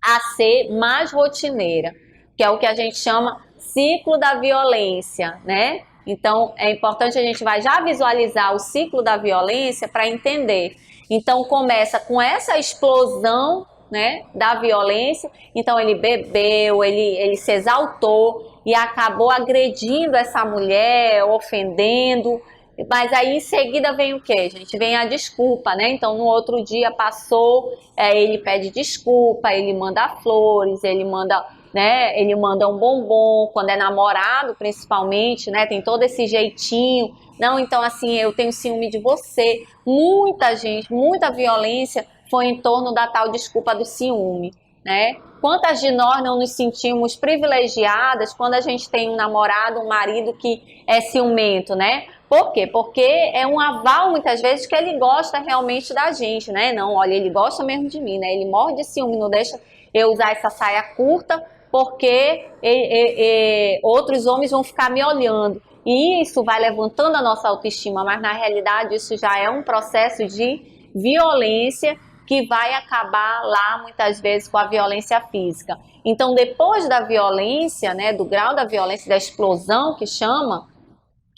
a ser mais rotineira, que é o que a gente chama ciclo da violência, né? Então, é importante a gente vai já visualizar o ciclo da violência para entender. Então, começa com essa explosão, né, da violência. Então ele bebeu, ele se exaltou e acabou agredindo essa mulher, ofendendo. Mas aí em seguida vem o quê, gente? Vem a desculpa, né? Então no outro dia passou, ele pede desculpa, ele manda flores, ele manda né? Ele manda um bombom, quando é namorado, principalmente, né? Tem todo esse jeitinho. Não, então assim, eu tenho ciúme de você. Muita gente, muita violência foi em torno da tal desculpa do ciúme, né? Quantas de nós não nos sentimos privilegiadas quando a gente tem um namorado, um marido que é ciumento, né? Por quê? Porque é um aval, muitas vezes, que ele gosta realmente da gente, né? Não, olha, ele gosta mesmo de mim, né? Ele morre de ciúme, não deixa eu usar essa saia curta, porque outros homens vão ficar me olhando. E isso vai levantando a nossa autoestima, mas na realidade isso já é um processo de violência que vai acabar lá, muitas vezes, com a violência física. Então, depois da violência, né, do grau da violência, da explosão que chama,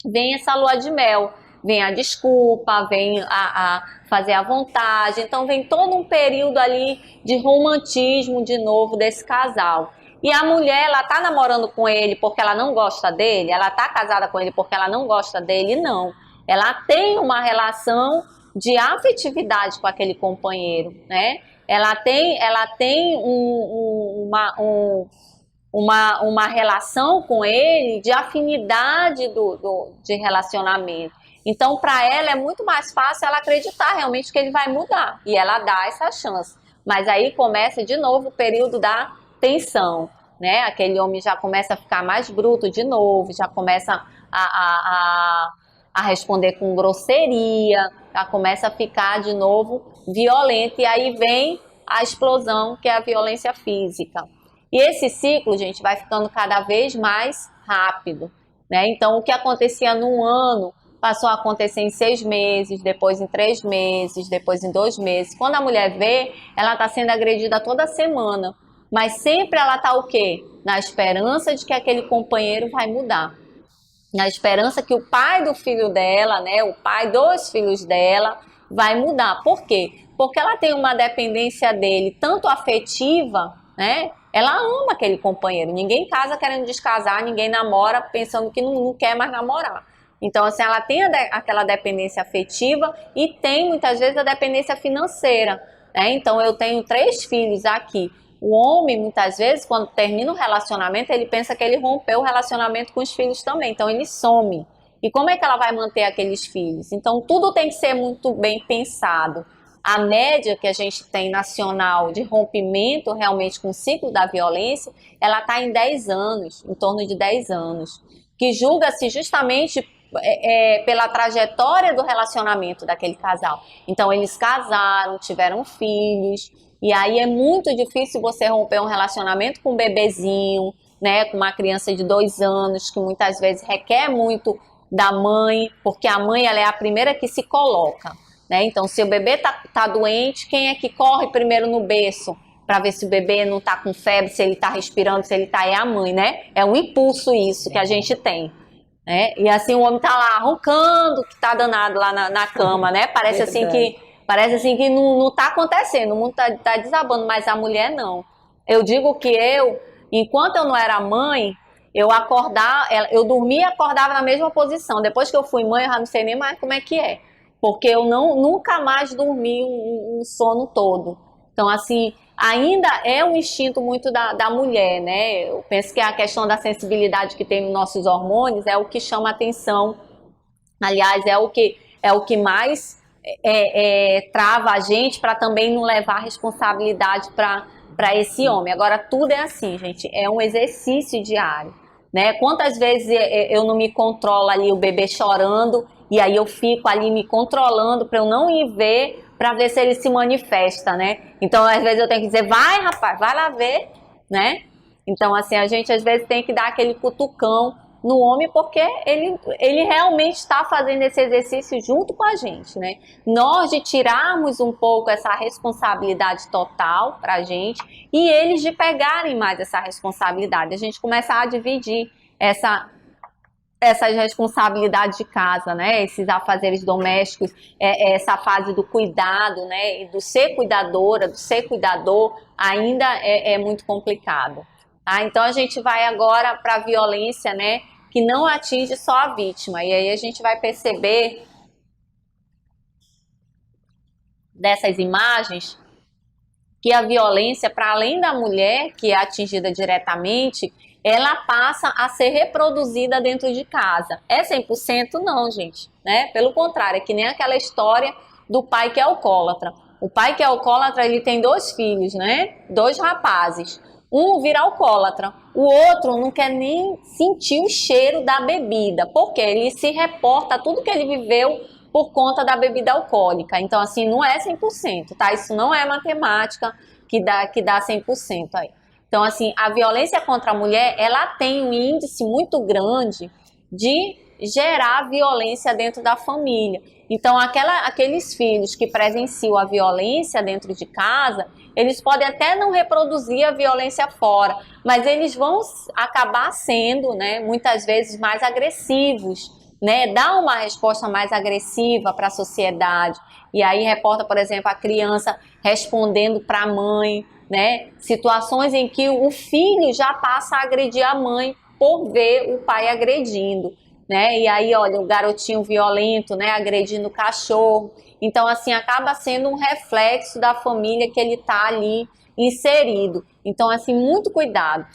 vem essa lua de mel, vem a desculpa, vem a fazer a vontade, então vem todo um período ali de romantismo de novo desse casal. E a mulher, ela tá namorando com ele porque ela não gosta dele? Ela tá casada com ele porque ela não gosta dele? Não. Ela tem uma relação de afetividade com aquele companheiro, né? Ela tem uma relação com ele de afinidade de relacionamento. Então, para ela é muito mais fácil ela acreditar realmente que ele vai mudar. E ela dá essa chance. Mas aí começa de novo o período da tensão, né? Aquele homem já começa a ficar mais bruto de novo, já começa a responder com grosseria, já começa a ficar de novo violento. E aí vem a explosão, que é a violência física. E esse ciclo, gente, vai ficando cada vez mais rápido, né? Então, o que acontecia num ano passou a acontecer em 6 meses, depois em 3 meses, depois em 2 meses. Quando a mulher vê, ela está sendo agredida toda semana, mas sempre ela está o quê? Na esperança de que aquele companheiro vai mudar. Na esperança que o pai do filho dela, né, o pai dos filhos dela, vai mudar. Por quê? Porque ela tem uma dependência dele, tanto afetiva, né? Ela ama aquele companheiro. Ninguém casa querendo descasar, ninguém namora pensando que não quer mais namorar. Então, assim, ela tem aquela dependência afetiva e tem, muitas vezes, a dependência financeira, né? Então, eu tenho 3 filhos aqui. O homem, muitas vezes, quando termina o relacionamento, ele pensa que ele rompeu o relacionamento com os filhos também. Então, ele some. E como é que ela vai manter aqueles filhos? Então, tudo tem que ser muito bem pensado. A média que a gente tem nacional de rompimento realmente com o ciclo da violência, ela está em 10 anos, em torno de 10 anos, que julga-se justamente pela trajetória do relacionamento daquele casal. Então, eles casaram, tiveram filhos, e aí é muito difícil você romper um relacionamento com um bebezinho, né, com uma criança de 2 anos, que muitas vezes requer muito da mãe, porque a mãe ela é a primeira que se coloca. Né? Então, se o bebê tá doente, quem é que corre primeiro no berço para ver se o bebê não tá com febre, se ele tá respirando, se ele tá... É a mãe, né? É um impulso isso que a gente tem. Né? E assim, o homem tá lá roncando, que tá danado lá na cama, né? Parece assim que não tá acontecendo, o mundo tá desabando, mas a mulher não. Eu digo que enquanto eu não era mãe, eu dormia e acordava na mesma posição. Depois que eu fui mãe, eu já não sei nem mais como é que é. Porque eu nunca mais dormi um sono todo. Então, assim, ainda é um instinto muito da mulher, né? Eu penso que a questão da sensibilidade que tem nos nossos hormônios é o que chama atenção. Aliás, é o que mais trava a gente para também não levar a responsabilidade para esse homem. Agora, tudo é assim, gente, é um exercício diário. Né? Quantas vezes eu não me controlo ali, o bebê chorando, e aí eu fico ali me controlando para eu não ir ver, para ver se ele se manifesta, né? Então, às vezes eu tenho que dizer, vai rapaz, vai lá ver, né? Então, assim, a gente às vezes tem que dar aquele cutucão no homem, porque ele realmente está fazendo esse exercício junto com a gente, né? Nós de tirarmos um pouco essa responsabilidade total para a gente e eles de pegarem mais essa responsabilidade. A gente começa a dividir essas responsabilidades de casa, né? Esses afazeres domésticos, essa fase do cuidado, né? E do ser cuidadora, do ser cuidador, ainda é muito complicado. Tá? Então a gente vai agora para a violência, né? Que não atinge só a vítima. E aí a gente vai perceber dessas imagens que a violência, para além da mulher que é atingida diretamente, ela passa a ser reproduzida dentro de casa. É 100%? Não, gente, né? Pelo contrário, é que nem aquela história do pai que é alcoólatra. O pai que é alcoólatra, ele tem 2 filhos, né? 2 rapazes. Um vira alcoólatra, o outro não quer nem sentir o cheiro da bebida, porque ele se reporta a tudo que ele viveu por conta da bebida alcoólica. Então, assim, não é 100%, tá? Isso não é matemática que dá 100% aí. Então, assim, a violência contra a mulher, ela tem um índice muito grande de gerar violência dentro da família. Então, aqueles filhos que presenciam a violência dentro de casa, eles podem até não reproduzir a violência fora, mas eles vão acabar sendo, né, muitas vezes mais agressivos, né, dá uma resposta mais agressiva para a sociedade. E aí reporta, por exemplo, a criança respondendo para a mãe, né, situações em que o filho já passa a agredir a mãe por ver o pai agredindo, né? E aí, olha, o garotinho violento, né, agredindo o cachorro. Então, assim, acaba sendo um reflexo da família que ele está ali inserido. Então, assim, muito cuidado.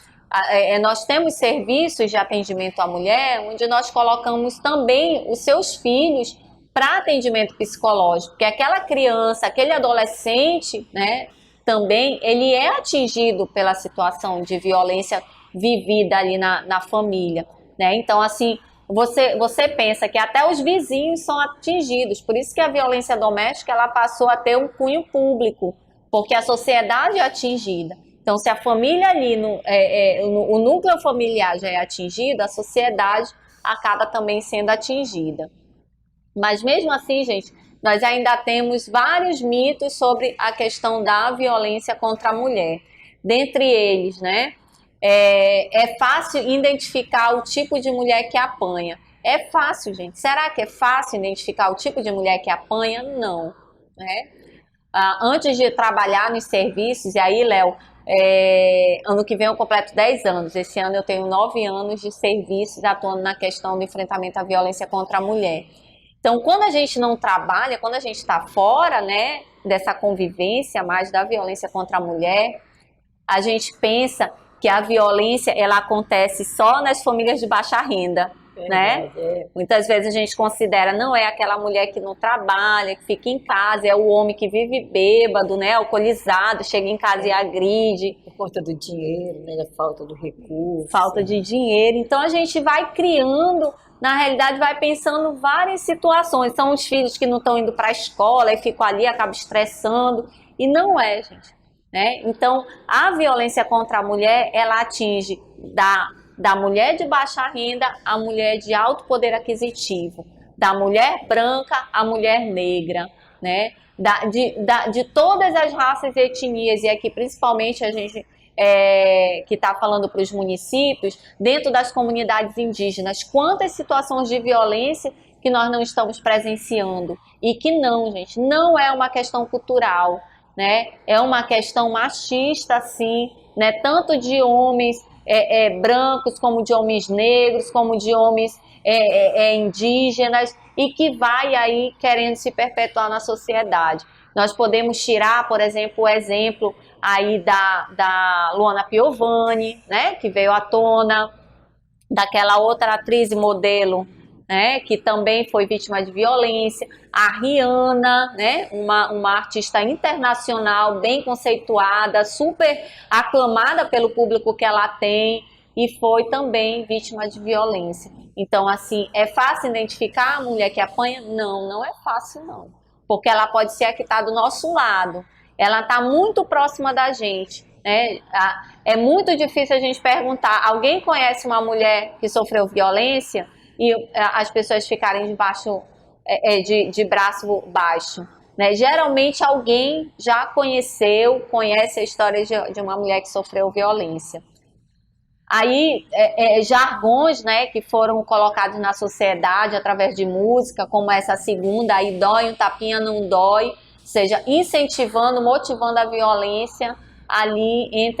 Nós temos serviços de atendimento à mulher, onde nós colocamos também os seus filhos para atendimento psicológico, porque aquela criança, aquele adolescente, né, também, ele é atingido pela situação de violência vivida ali na família, né? Então, assim, você pensa que até os vizinhos são atingidos, por isso que a violência doméstica ela passou a ter um cunho público, porque a sociedade é atingida. Então, se a família ali, o núcleo familiar já é atingido, a sociedade acaba também sendo atingida. Mas mesmo assim, gente, nós ainda temos vários mitos sobre a questão da violência contra a mulher. Dentre eles, né? É fácil identificar o tipo de mulher que apanha. É fácil, gente. Será que é fácil identificar o tipo de mulher que apanha? Não, né? Antes de trabalhar nos serviços, e aí, Léo, ano que vem eu completo 10 anos. Esse ano eu tenho 9 anos de serviços atuando na questão do enfrentamento à violência contra a mulher. Então, quando a gente não trabalha, quando a gente está fora, né, dessa convivência mais da violência contra a mulher, a gente pensa que a violência ela acontece só nas famílias de baixa renda, né? Muitas vezes a gente considera, não é aquela mulher que não trabalha, que fica em casa, é o homem que vive bêbado, né, alcoolizado, chega em casa e agride. Por conta do dinheiro, né, da falta do recurso. Falta de dinheiro. Então a gente vai criando, na realidade vai pensando várias situações. São os filhos que não estão indo para a escola e ficam ali, acabam estressando. E não é, gente. Né? Então, a violência contra a mulher, ela atinge da mulher de baixa renda à mulher de alto poder aquisitivo, da mulher branca à mulher negra, né? De todas as raças e etnias, e aqui principalmente a gente que está falando para os municípios, dentro das comunidades indígenas, quantas situações de violência que nós não estamos presenciando, e que não, gente, não é uma questão cultural, né? É uma questão machista, sim, né? Tanto de homens brancos, como de homens negros, como de homens indígenas, e que vai aí querendo se perpetuar na sociedade. Nós podemos tirar, por exemplo, o exemplo aí da Luana Piovani, né? Que veio à tona, daquela outra atriz e modelo, né, que também foi vítima de violência, a Rihanna, né, uma artista internacional, bem conceituada, super aclamada pelo público que ela tem, e foi também vítima de violência. Então, assim, é fácil identificar a mulher que apanha? Não, não é fácil não, porque ela pode ser a que está do nosso lado, ela está muito próxima da gente, né? É muito difícil a gente perguntar, alguém conhece uma mulher que sofreu violência? E as pessoas ficarem de braço baixo, né? Geralmente alguém já conhece a história de uma mulher que sofreu violência. Aí, jargões, né, que foram colocados na sociedade através de música, como essa segunda, aí dói, um tapinha não dói, ou seja, incentivando, motivando a violência ali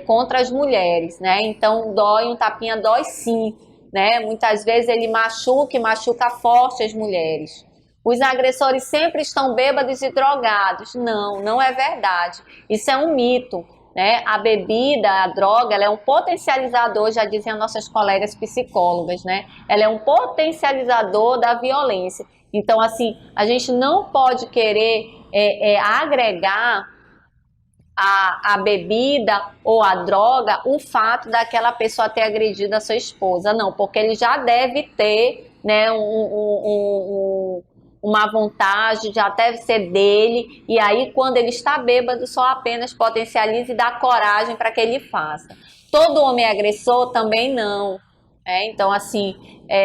contra as mulheres, né? Então, dói, um tapinha dói sim. Né? Muitas vezes ele machuca forte as mulheres. Os agressores sempre estão bêbados e drogados. Não, não é verdade. Isso é um mito, né? A bebida, a droga, ela é um potencializador, já dizem as nossas colegas psicólogas, né? Ela é um potencializador da violência. Então, assim, a gente não pode querer agregar a bebida ou a droga o fato daquela pessoa ter agredido a sua esposa. Não, porque ele já deve ter, né, uma vontade, já deve ser dele, e aí quando ele está bêbado só apenas potencializa e dá coragem para que ele faça. Todo homem agressor também não. Então, assim,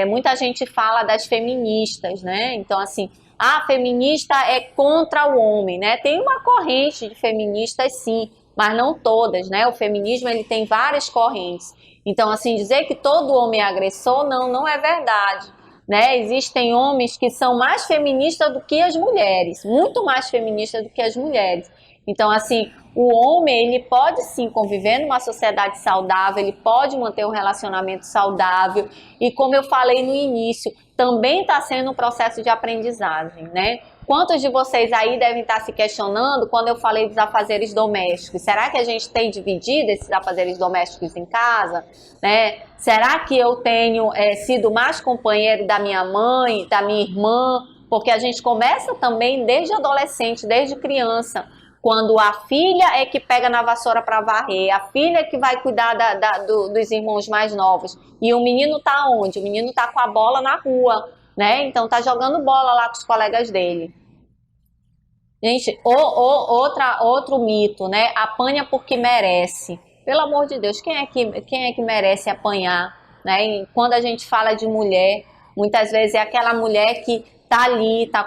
muita gente fala das feministas, né? Então, assim, a feminista é contra o homem, né? Tem uma corrente de feministas, sim, mas não todas, né? O feminismo, ele tem várias correntes. Então, assim, dizer que todo homem é agressor, não é verdade, né? Existem homens que são mais feministas do que as mulheres, muito mais feministas do que as mulheres. Então, assim, o homem, ele pode sim conviver numa sociedade saudável, ele pode manter um relacionamento saudável e, como eu falei no início, também está sendo um processo de aprendizagem, né? Quantos de vocês aí devem estar se questionando quando eu falei dos afazeres domésticos? Será que a gente tem dividido esses afazeres domésticos em casa? Né? Será que eu tenho sido mais companheiro da minha mãe, da minha irmã? Porque a gente começa também desde adolescente, desde criança, quando a filha é que pega na vassoura para varrer, a filha é que vai cuidar dos irmãos mais novos. E o menino tá onde? O menino tá com a bola na rua, né? Então tá jogando bola lá com os colegas dele. Gente, outro mito, né? Apanha porque merece. Pelo amor de Deus, quem é que merece apanhar, né? E quando a gente fala de mulher, muitas vezes é aquela mulher que tá ali, tá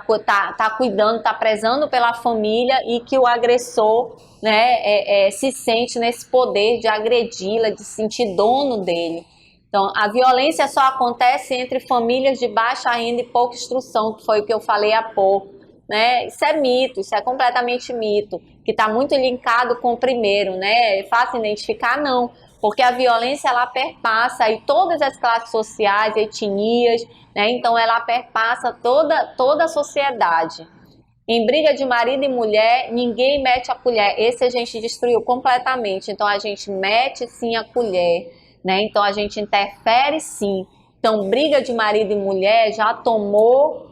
cuidando, tá prezando pela família e que o agressor, né, se sente nesse poder de agredi-la, de se sentir dono dele. Então, a violência só acontece entre famílias de baixa renda e pouca instrução, que foi o que eu falei há pouco, né? Isso é mito, isso é completamente mito, que está muito linkado com o primeiro, né? É fácil identificar? Não, porque a violência, ela perpassa aí todas as classes sociais, etnias, né? Então ela perpassa toda a sociedade. Em briga de marido e mulher, ninguém mete a colher. Esse a gente destruiu completamente. Então a gente mete sim a colher, né? Então a gente interfere sim. Então briga de marido e mulher já tomou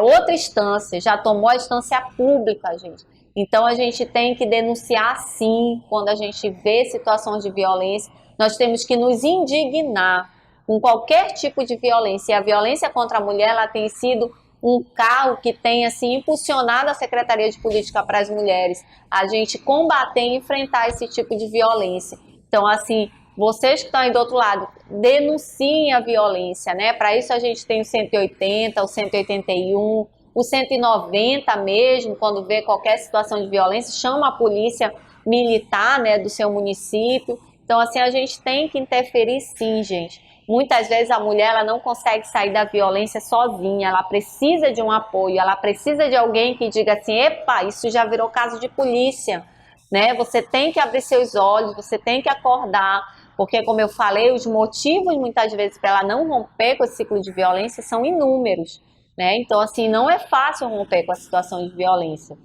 outra instância, já tomou a instância pública, gente. Então a gente tem que denunciar sim quando a gente vê situações de violência. Nós temos que nos indignar com qualquer tipo de violência. E a violência contra a mulher, ela tem sido um carro que tem assim impulsionado a Secretaria de Política para as Mulheres a gente combater e enfrentar esse tipo de violência. Então, assim, vocês que estão aí do outro lado, denunciem a violência, né? Para isso a gente tem o 180, o 181, o 190 mesmo, quando vê qualquer situação de violência, chama a polícia militar, né, do seu município. Então, assim, a gente tem que interferir sim, gente. Muitas vezes a mulher, ela não consegue sair da violência sozinha, ela precisa de um apoio, ela precisa de alguém que diga assim, epa, isso já virou caso de polícia, né? Você tem que abrir seus olhos, você tem que acordar, porque como eu falei, os motivos muitas vezes para ela não romper com esse ciclo de violência são inúmeros, né? Então, assim, não é fácil romper com a situação de violência.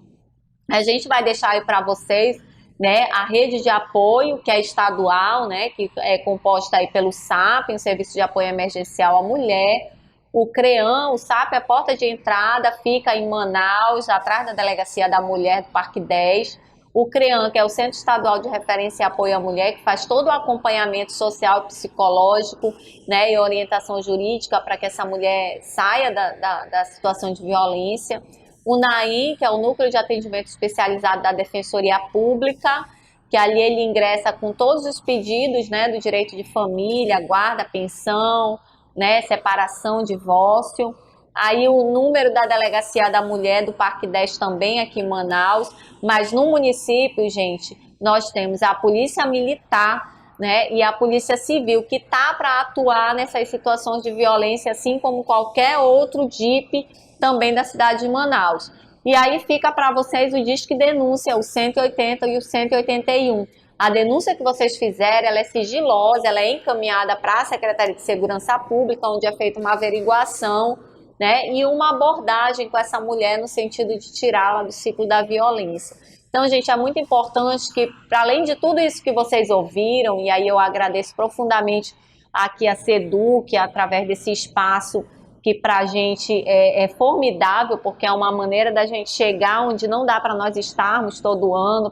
A gente vai deixar aí para vocês, né, a rede de apoio, que é estadual, né, que é composta aí pelo SAP, o Serviço de Apoio Emergencial à Mulher, o CREAM, o SAP, a porta de entrada fica em Manaus, atrás da Delegacia da Mulher do Parque 10, o CREAM, que é o Centro Estadual de Referência e Apoio à Mulher, que faz todo o acompanhamento social e psicológico, né, e orientação jurídica para que essa mulher saia da situação de violência. O NAIM, que é o Núcleo de Atendimento Especializado da Defensoria Pública, que ali ele ingressa com todos os pedidos, né, do direito de família, guarda, pensão, né, separação, divórcio. Aí o número da Delegacia da Mulher do Parque 10 também aqui em Manaus, mas no município, gente, nós temos a Polícia Militar, né, e a Polícia Civil, que tá para atuar nessas situações de violência, assim como qualquer outro DIP também da cidade de Manaus. E aí fica para vocês o Disque Denúncia, o 180 e o 181. A denúncia que vocês fizerem, ela é sigilosa, ela é encaminhada para a Secretaria de Segurança Pública, onde é feita uma averiguação, né? E uma abordagem com essa mulher no sentido de tirá-la do ciclo da violência. Então, gente, é muito importante que, para além de tudo isso que vocês ouviram, e aí eu agradeço profundamente aqui a SEDUC, através desse espaço que para a gente é formidável, porque é uma maneira da gente chegar onde não dá para nós estarmos todo ano,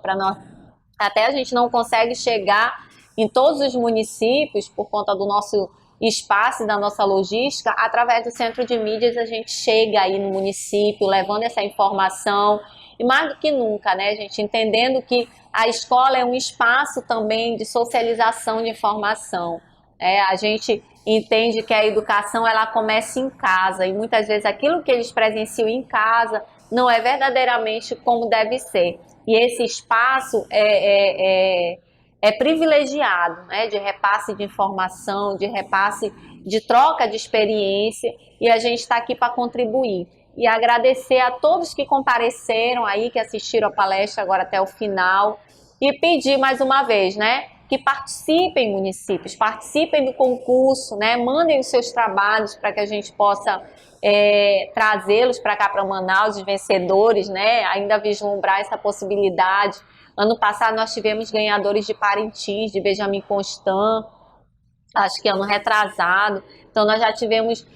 até a gente não consegue chegar em todos os municípios por conta do nosso espaço e da nossa logística. Através do Centro de Mídias a gente chega aí no município, levando essa informação, e mais do que nunca, né, gente, entendendo que a escola é um espaço também de socialização de informação. A gente entende que a educação ela começa em casa, e muitas vezes aquilo que eles presenciam em casa não é verdadeiramente como deve ser. E esse espaço é privilegiado, né, de repasse de informação, de repasse de troca de experiência, e a gente está aqui para contribuir. E agradecer a todos que compareceram aí, que assistiram a palestra agora até o final, e pedir mais uma vez, né, que participem, municípios, participem do concurso, né, mandem os seus trabalhos para que a gente possa trazê-los para cá, para Manaus, os vencedores, né, ainda vislumbrar essa possibilidade. Ano passado nós tivemos ganhadores de Parintins, de Benjamin Constant, acho que ano retrasado. Então nós já tivemos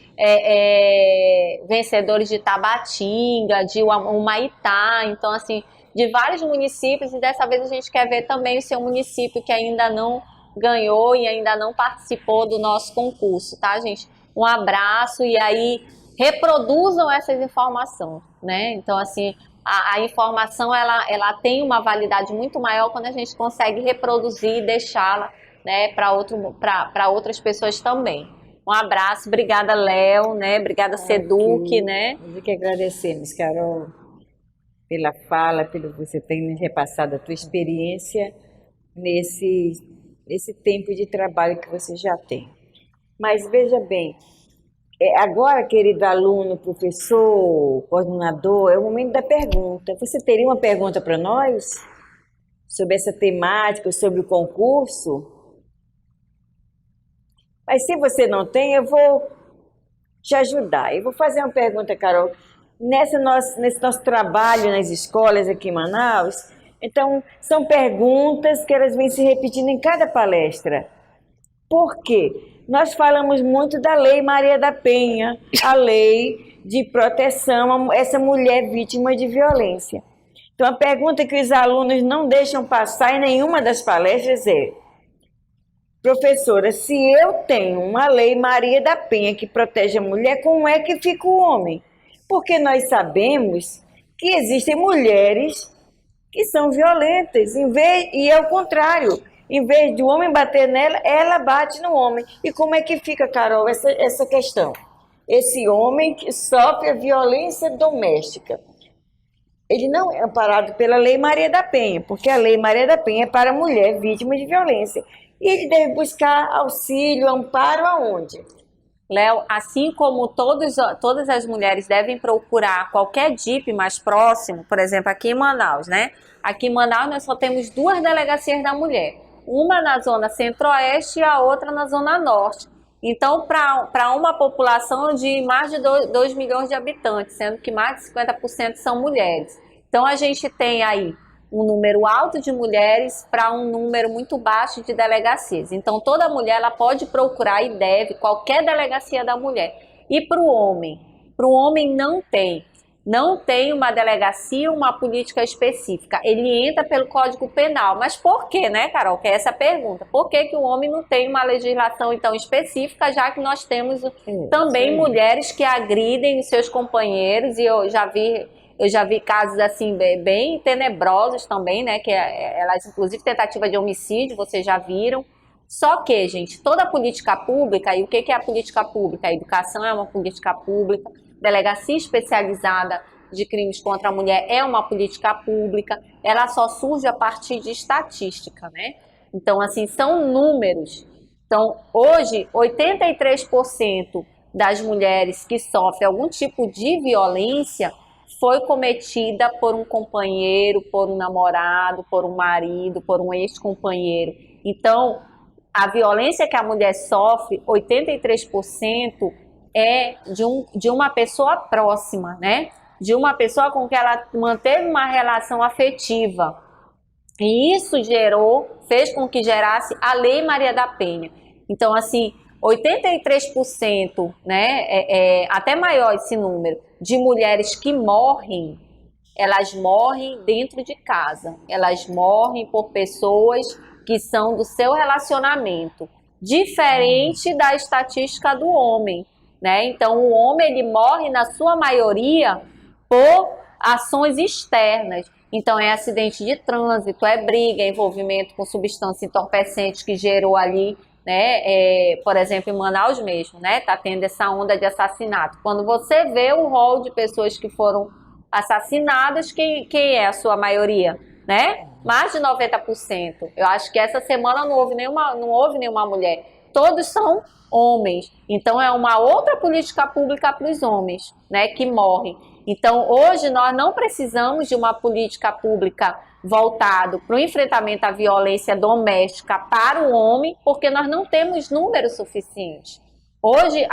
vencedores de Tabatinga, de Humaitá, então assim, de vários municípios, e dessa vez a gente quer ver também o seu município que ainda não ganhou e ainda não participou do nosso concurso, tá, gente? Um abraço, e aí reproduzam essas informações, né? Então assim, a informação ela tem uma validade muito maior quando a gente consegue reproduzir e deixá-la, né, para outras pessoas também. Um abraço, obrigada, Léo, né? Obrigada, SEDUC, né? Nós que agradecemos, Carol, pela fala, pelo que você tem nos repassado a tua experiência nesse tempo de trabalho que você já tem. Mas veja bem, agora, querido aluno, professor, coordenador, é o momento da pergunta. Você teria uma pergunta para nós sobre essa temática, sobre o concurso? Mas se você não tem, eu vou te ajudar. Eu vou fazer uma pergunta, Carol. Nesse nosso trabalho nas escolas aqui em Manaus, então, são perguntas que elas vêm se repetindo em cada palestra. Por quê? Nós falamos muito da Lei Maria da Penha, a lei de proteção a essa mulher vítima de violência. Então, a pergunta que os alunos não deixam passar em nenhuma das palestras é: professora, se eu tenho uma Lei Maria da Penha que protege a mulher, como é que fica o homem? Porque nós sabemos que existem mulheres que são violentas, e é o contrário. Em vez do homem bater nela, ela bate no homem. E como é que fica, Carol, essa questão? Esse homem que sofre a violência doméstica, ele não é amparado pela Lei Maria da Penha, porque a Lei Maria da Penha é para a mulher vítima de violência. E ele deve buscar auxílio, amparo aonde? Léo, assim como todas as mulheres devem procurar qualquer DIP mais próximo, por exemplo, aqui em Manaus, né? Aqui em Manaus nós só temos 2 delegacias da mulher, uma na zona centro-oeste e a outra na zona norte. Então, para uma população de mais de 2 milhões de habitantes, sendo que mais de 50% são mulheres. Então, a gente tem aí um número alto de mulheres para um número muito baixo de delegacias. Então, toda mulher ela pode procurar e deve qualquer delegacia da mulher. E para o homem não tem uma delegacia, uma política específica. Ele entra pelo Código Penal. Mas por quê, né, Carol? Que é essa pergunta. Por que que o homem não tem uma legislação então específica, já que nós temos também mulheres que agridem os seus companheiros, e eu já vi casos assim bem tenebrosos também, né, que elas inclusive tentativa de homicídio, vocês já viram. Só que, gente, toda política pública, e o que é a política pública? A educação é uma política pública, delegacia especializada de crimes contra a mulher é uma política pública, ela só surge a partir de estatística, né? Então, assim, são números. Então, hoje, 83% das mulheres que sofrem algum tipo de violência foi cometida por um companheiro, por um namorado, por um marido, por um ex-companheiro. Então, a violência que a mulher sofre, 83% é de uma pessoa próxima, né? De uma pessoa com que ela manteve uma relação afetiva. E isso fez com que gerasse a Lei Maria da Penha. Então, assim, 83%, né, até maior esse número, de mulheres que morrem, elas morrem dentro de casa. Elas morrem por pessoas que são do seu relacionamento, diferente da estatística do homem, né? Então, o homem, ele morre, na sua maioria, por ações externas. Então, é acidente de trânsito, é briga, é envolvimento com substância entorpecente que gerou ali, né? Por exemplo, em Manaus mesmo, né? Tá tendo essa onda de assassinato. Quando você vê o rol de pessoas que foram assassinadas, quem é a sua maioria, né? Mais de 90%. Eu acho que essa semana não houve nenhuma mulher. Todos são homens. Então, é uma outra política pública para os homens, né? Que morrem. Então, hoje nós não precisamos de uma política pública voltada para o enfrentamento à violência doméstica para o homem, porque nós não temos números suficientes. Hoje,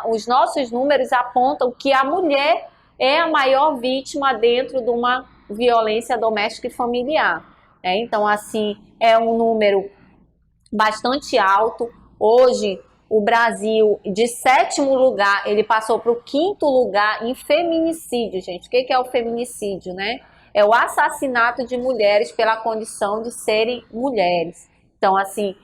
os nossos números apontam que a mulher é a maior vítima dentro de uma violência doméstica e familiar. Então, assim, é um número bastante alto. Hoje, o Brasil, de 7º lugar, ele passou para o 5º lugar em feminicídio, gente. O que é o feminicídio, né? É o assassinato de mulheres pela condição de serem mulheres. Então, assim,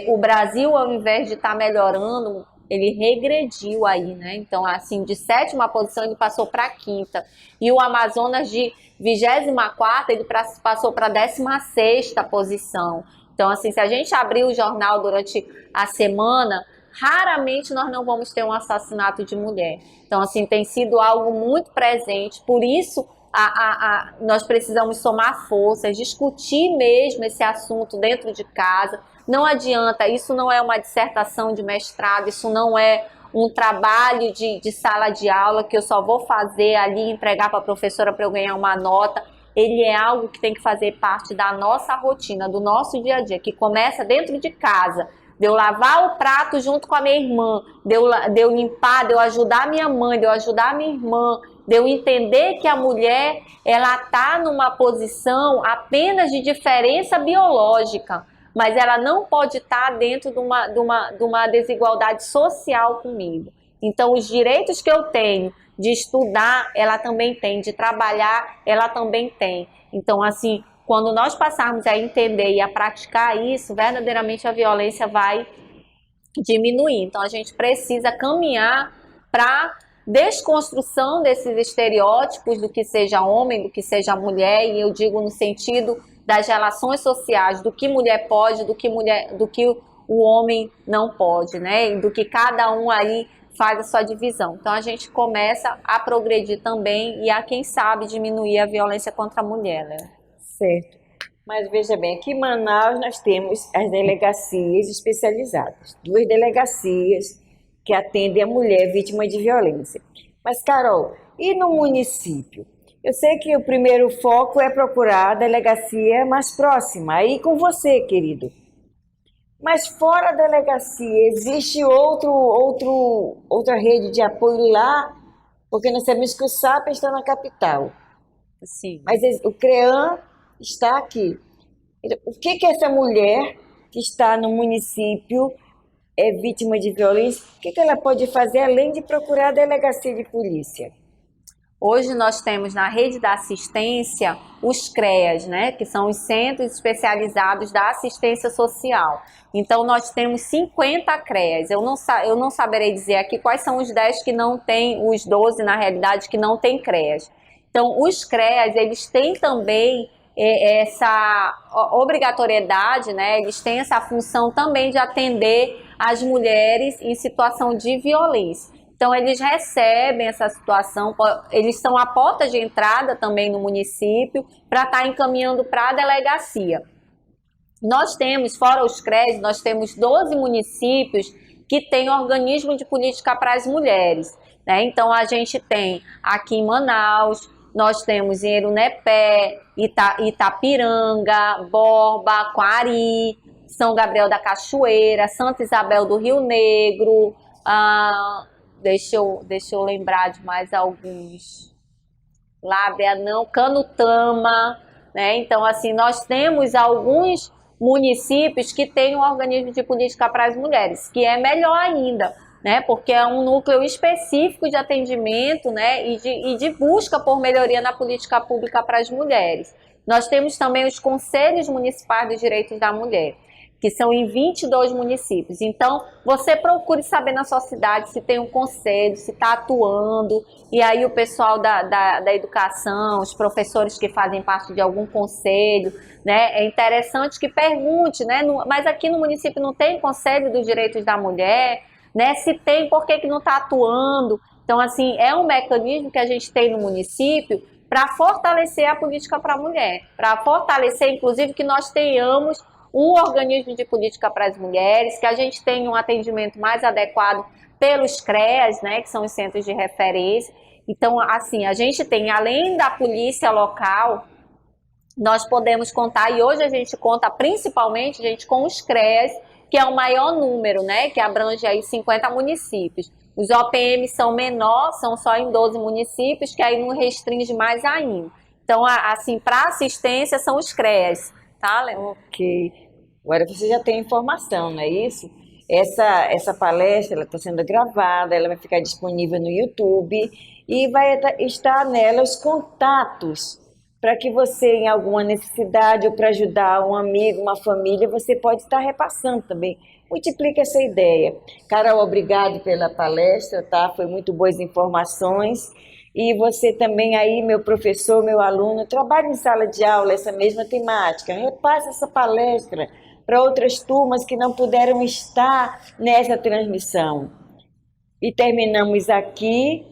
o Brasil, ao invés de estar melhorando, ele regrediu aí, né? Então, assim, de 7ª posição, ele passou para a 5ª. E o Amazonas, de 24ª, ele passou para a 16ª posição. Então, assim, se a gente abrir o jornal durante a semana, raramente nós não vamos ter um assassinato de mulher. Então, assim, tem sido algo muito presente. Por isso, nós precisamos somar forças, discutir mesmo esse assunto dentro de casa. Não adianta, isso não é uma dissertação de mestrado, isso não é um trabalho de sala de aula que eu só vou fazer ali, entregar para a professora para eu ganhar uma nota. Ele é algo que tem que fazer parte da nossa rotina, do nosso dia a dia, que começa dentro de casa. De eu lavar o prato junto com a minha irmã, de eu limpar, de eu ajudar a minha mãe, de eu ajudar a minha irmã, de eu entender que a mulher, ela está numa posição apenas de diferença biológica, mas ela não pode estar dentro de uma desigualdade social comigo. Então, os direitos que eu tenho de estudar, ela também tem, de trabalhar, ela também tem. Então, assim, quando nós passarmos a entender e a praticar isso, verdadeiramente a violência vai diminuir. Então, a gente precisa caminhar para desconstrução desses estereótipos do que seja homem, do que seja mulher, e eu digo no sentido das relações sociais, do que mulher pode, do que o homem não pode, né? E do que cada um aí faz a sua divisão. Então, a gente começa a progredir também e a, quem sabe, diminuir a violência contra a mulher, né? Certo. Mas veja bem, aqui em Manaus nós temos as delegacias especializadas, 2 delegacias que atendem a mulher vítima de violência. Mas, Carol, e no município? Eu sei que o primeiro foco é procurar a delegacia mais próxima, aí com você, querido. Mas fora a delegacia, existe outra rede de apoio lá? Porque nós sabemos que o SAP está na capital. Sim. Mas o CREAM está aqui. O que essa mulher que está no município é vítima de violência, o que ela pode fazer além de procurar a delegacia de polícia? Hoje nós temos na rede da assistência os CREAs, né, que são os Centros Especializados da Assistência Social. Então nós temos 50 CREAs. Eu não saberei dizer aqui quais são os 10 que não têm, os 12 na realidade que não têm CREAs. Então os CREAs, eles têm também essa obrigatoriedade, né, eles têm essa função também de atender as mulheres em situação de violência. Então, eles recebem essa situação, eles são a porta de entrada também no município para estar encaminhando para a delegacia. Nós temos, fora os CREAs, nós temos 12 municípios que têm organismo de política para as mulheres, né? Então, a gente tem aqui em Manaus, nós temos em Erunepé, Itapiranga, Borba, Quari, São Gabriel da Cachoeira, Santa Isabel do Rio Negro, deixa eu lembrar de mais alguns. Lábrea não, Canutama, né? Então, assim, nós temos alguns municípios que têm um organismo de política para as mulheres, que é melhor ainda, né? Porque é um núcleo específico de atendimento, né? E de busca por melhoria na política pública para as mulheres. Nós temos também os Conselhos Municipais dos Direitos da Mulher, que são em 22 municípios. Então, você procure saber na sua cidade se tem um conselho, se está atuando, e aí o pessoal da educação, os professores que fazem parte de algum conselho, né? É interessante que pergunte, né? Mas aqui no município não tem Conselho dos Direitos da Mulher, né? Se tem, por que não está atuando? Então, assim, é um mecanismo que a gente tem no município para fortalecer a política para a mulher, para fortalecer, inclusive, que nós tenhamos um organismo de política para as mulheres, que a gente tenha um atendimento mais adequado pelos CREAs, né, que são os centros de referência. Então, assim, a gente tem, além da polícia local, nós podemos contar, e hoje a gente conta principalmente, gente, com os CREAs, que é o maior número, né, que abrange aí 50 municípios. Os OPMs são menores, são só em 12 municípios, que aí não restringe mais ainda. Então, assim, para assistência são os CREAs, tá, Léo? Ok. Agora você já tem informação, não é isso? Essa palestra está sendo gravada, ela vai ficar disponível no YouTube e vai estar nela os contatos para que você, em alguma necessidade ou para ajudar um amigo, uma família, você pode estar repassando também. Multiplica essa ideia. Carol, obrigado pela palestra, tá? Foi muito boas informações. E você também aí, meu professor, meu aluno, trabalhe em sala de aula essa mesma temática. Repasse essa palestra para outras turmas que não puderam estar nessa transmissão. E terminamos aqui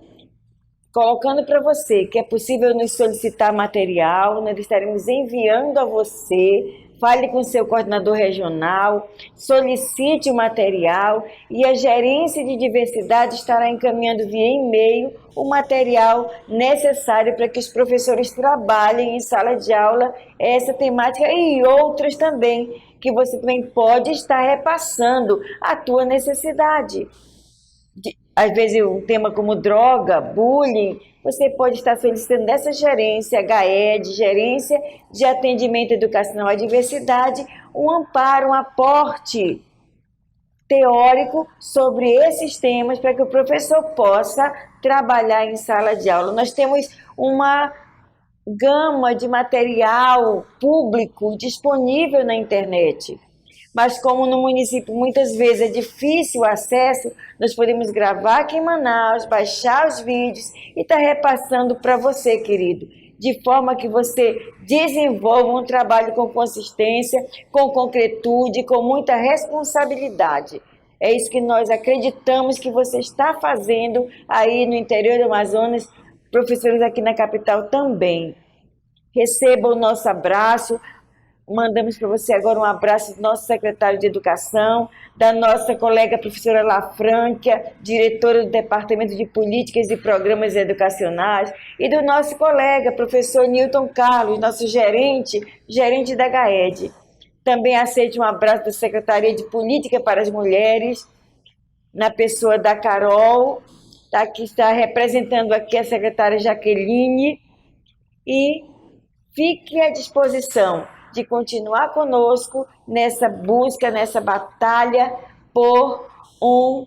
colocando para você que é possível nos solicitar material, nós estaremos enviando a você. Fale com seu coordenador regional, solicite o material e a gerência de diversidade estará encaminhando via e-mail o material necessário para que os professores trabalhem em sala de aula essa temática e outras também, que você também pode estar repassando a tua necessidade. Às vezes um tema como droga, bullying, você pode estar solicitando dessa gerência, GAED, Gerência de Atendimento Educacional à Diversidade, um amparo, um aporte teórico sobre esses temas para que o professor possa trabalhar em sala de aula. Nós temos uma gama de material público disponível na internet. Mas como no município muitas vezes é difícil o acesso, nós podemos gravar aqui em Manaus, baixar os vídeos e estar repassando para você, querido, de forma que você desenvolva um trabalho com consistência, com concretude, com muita responsabilidade. É isso que nós acreditamos que você está fazendo aí no interior do Amazonas, professores aqui na capital também. Receba o nosso abraço. Mandamos para você agora um abraço do nosso secretário de Educação, da nossa colega professora Lafrânquia, diretora do Departamento de Políticas e Programas Educacionais, e do nosso colega professor Newton Carlos, nosso gerente da GAED. Também aceite um abraço da Secretaria de Política para as Mulheres, na pessoa da Carol, tá, que está representando aqui a secretária Jaqueline, e fique à disposição de continuar conosco nessa busca, nessa batalha por um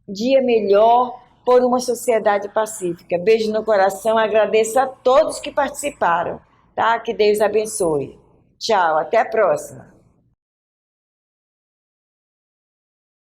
dia melhor, por uma sociedade pacífica. Beijo no coração, agradeço a todos que participaram, tá? Que Deus abençoe. Tchau, até a próxima.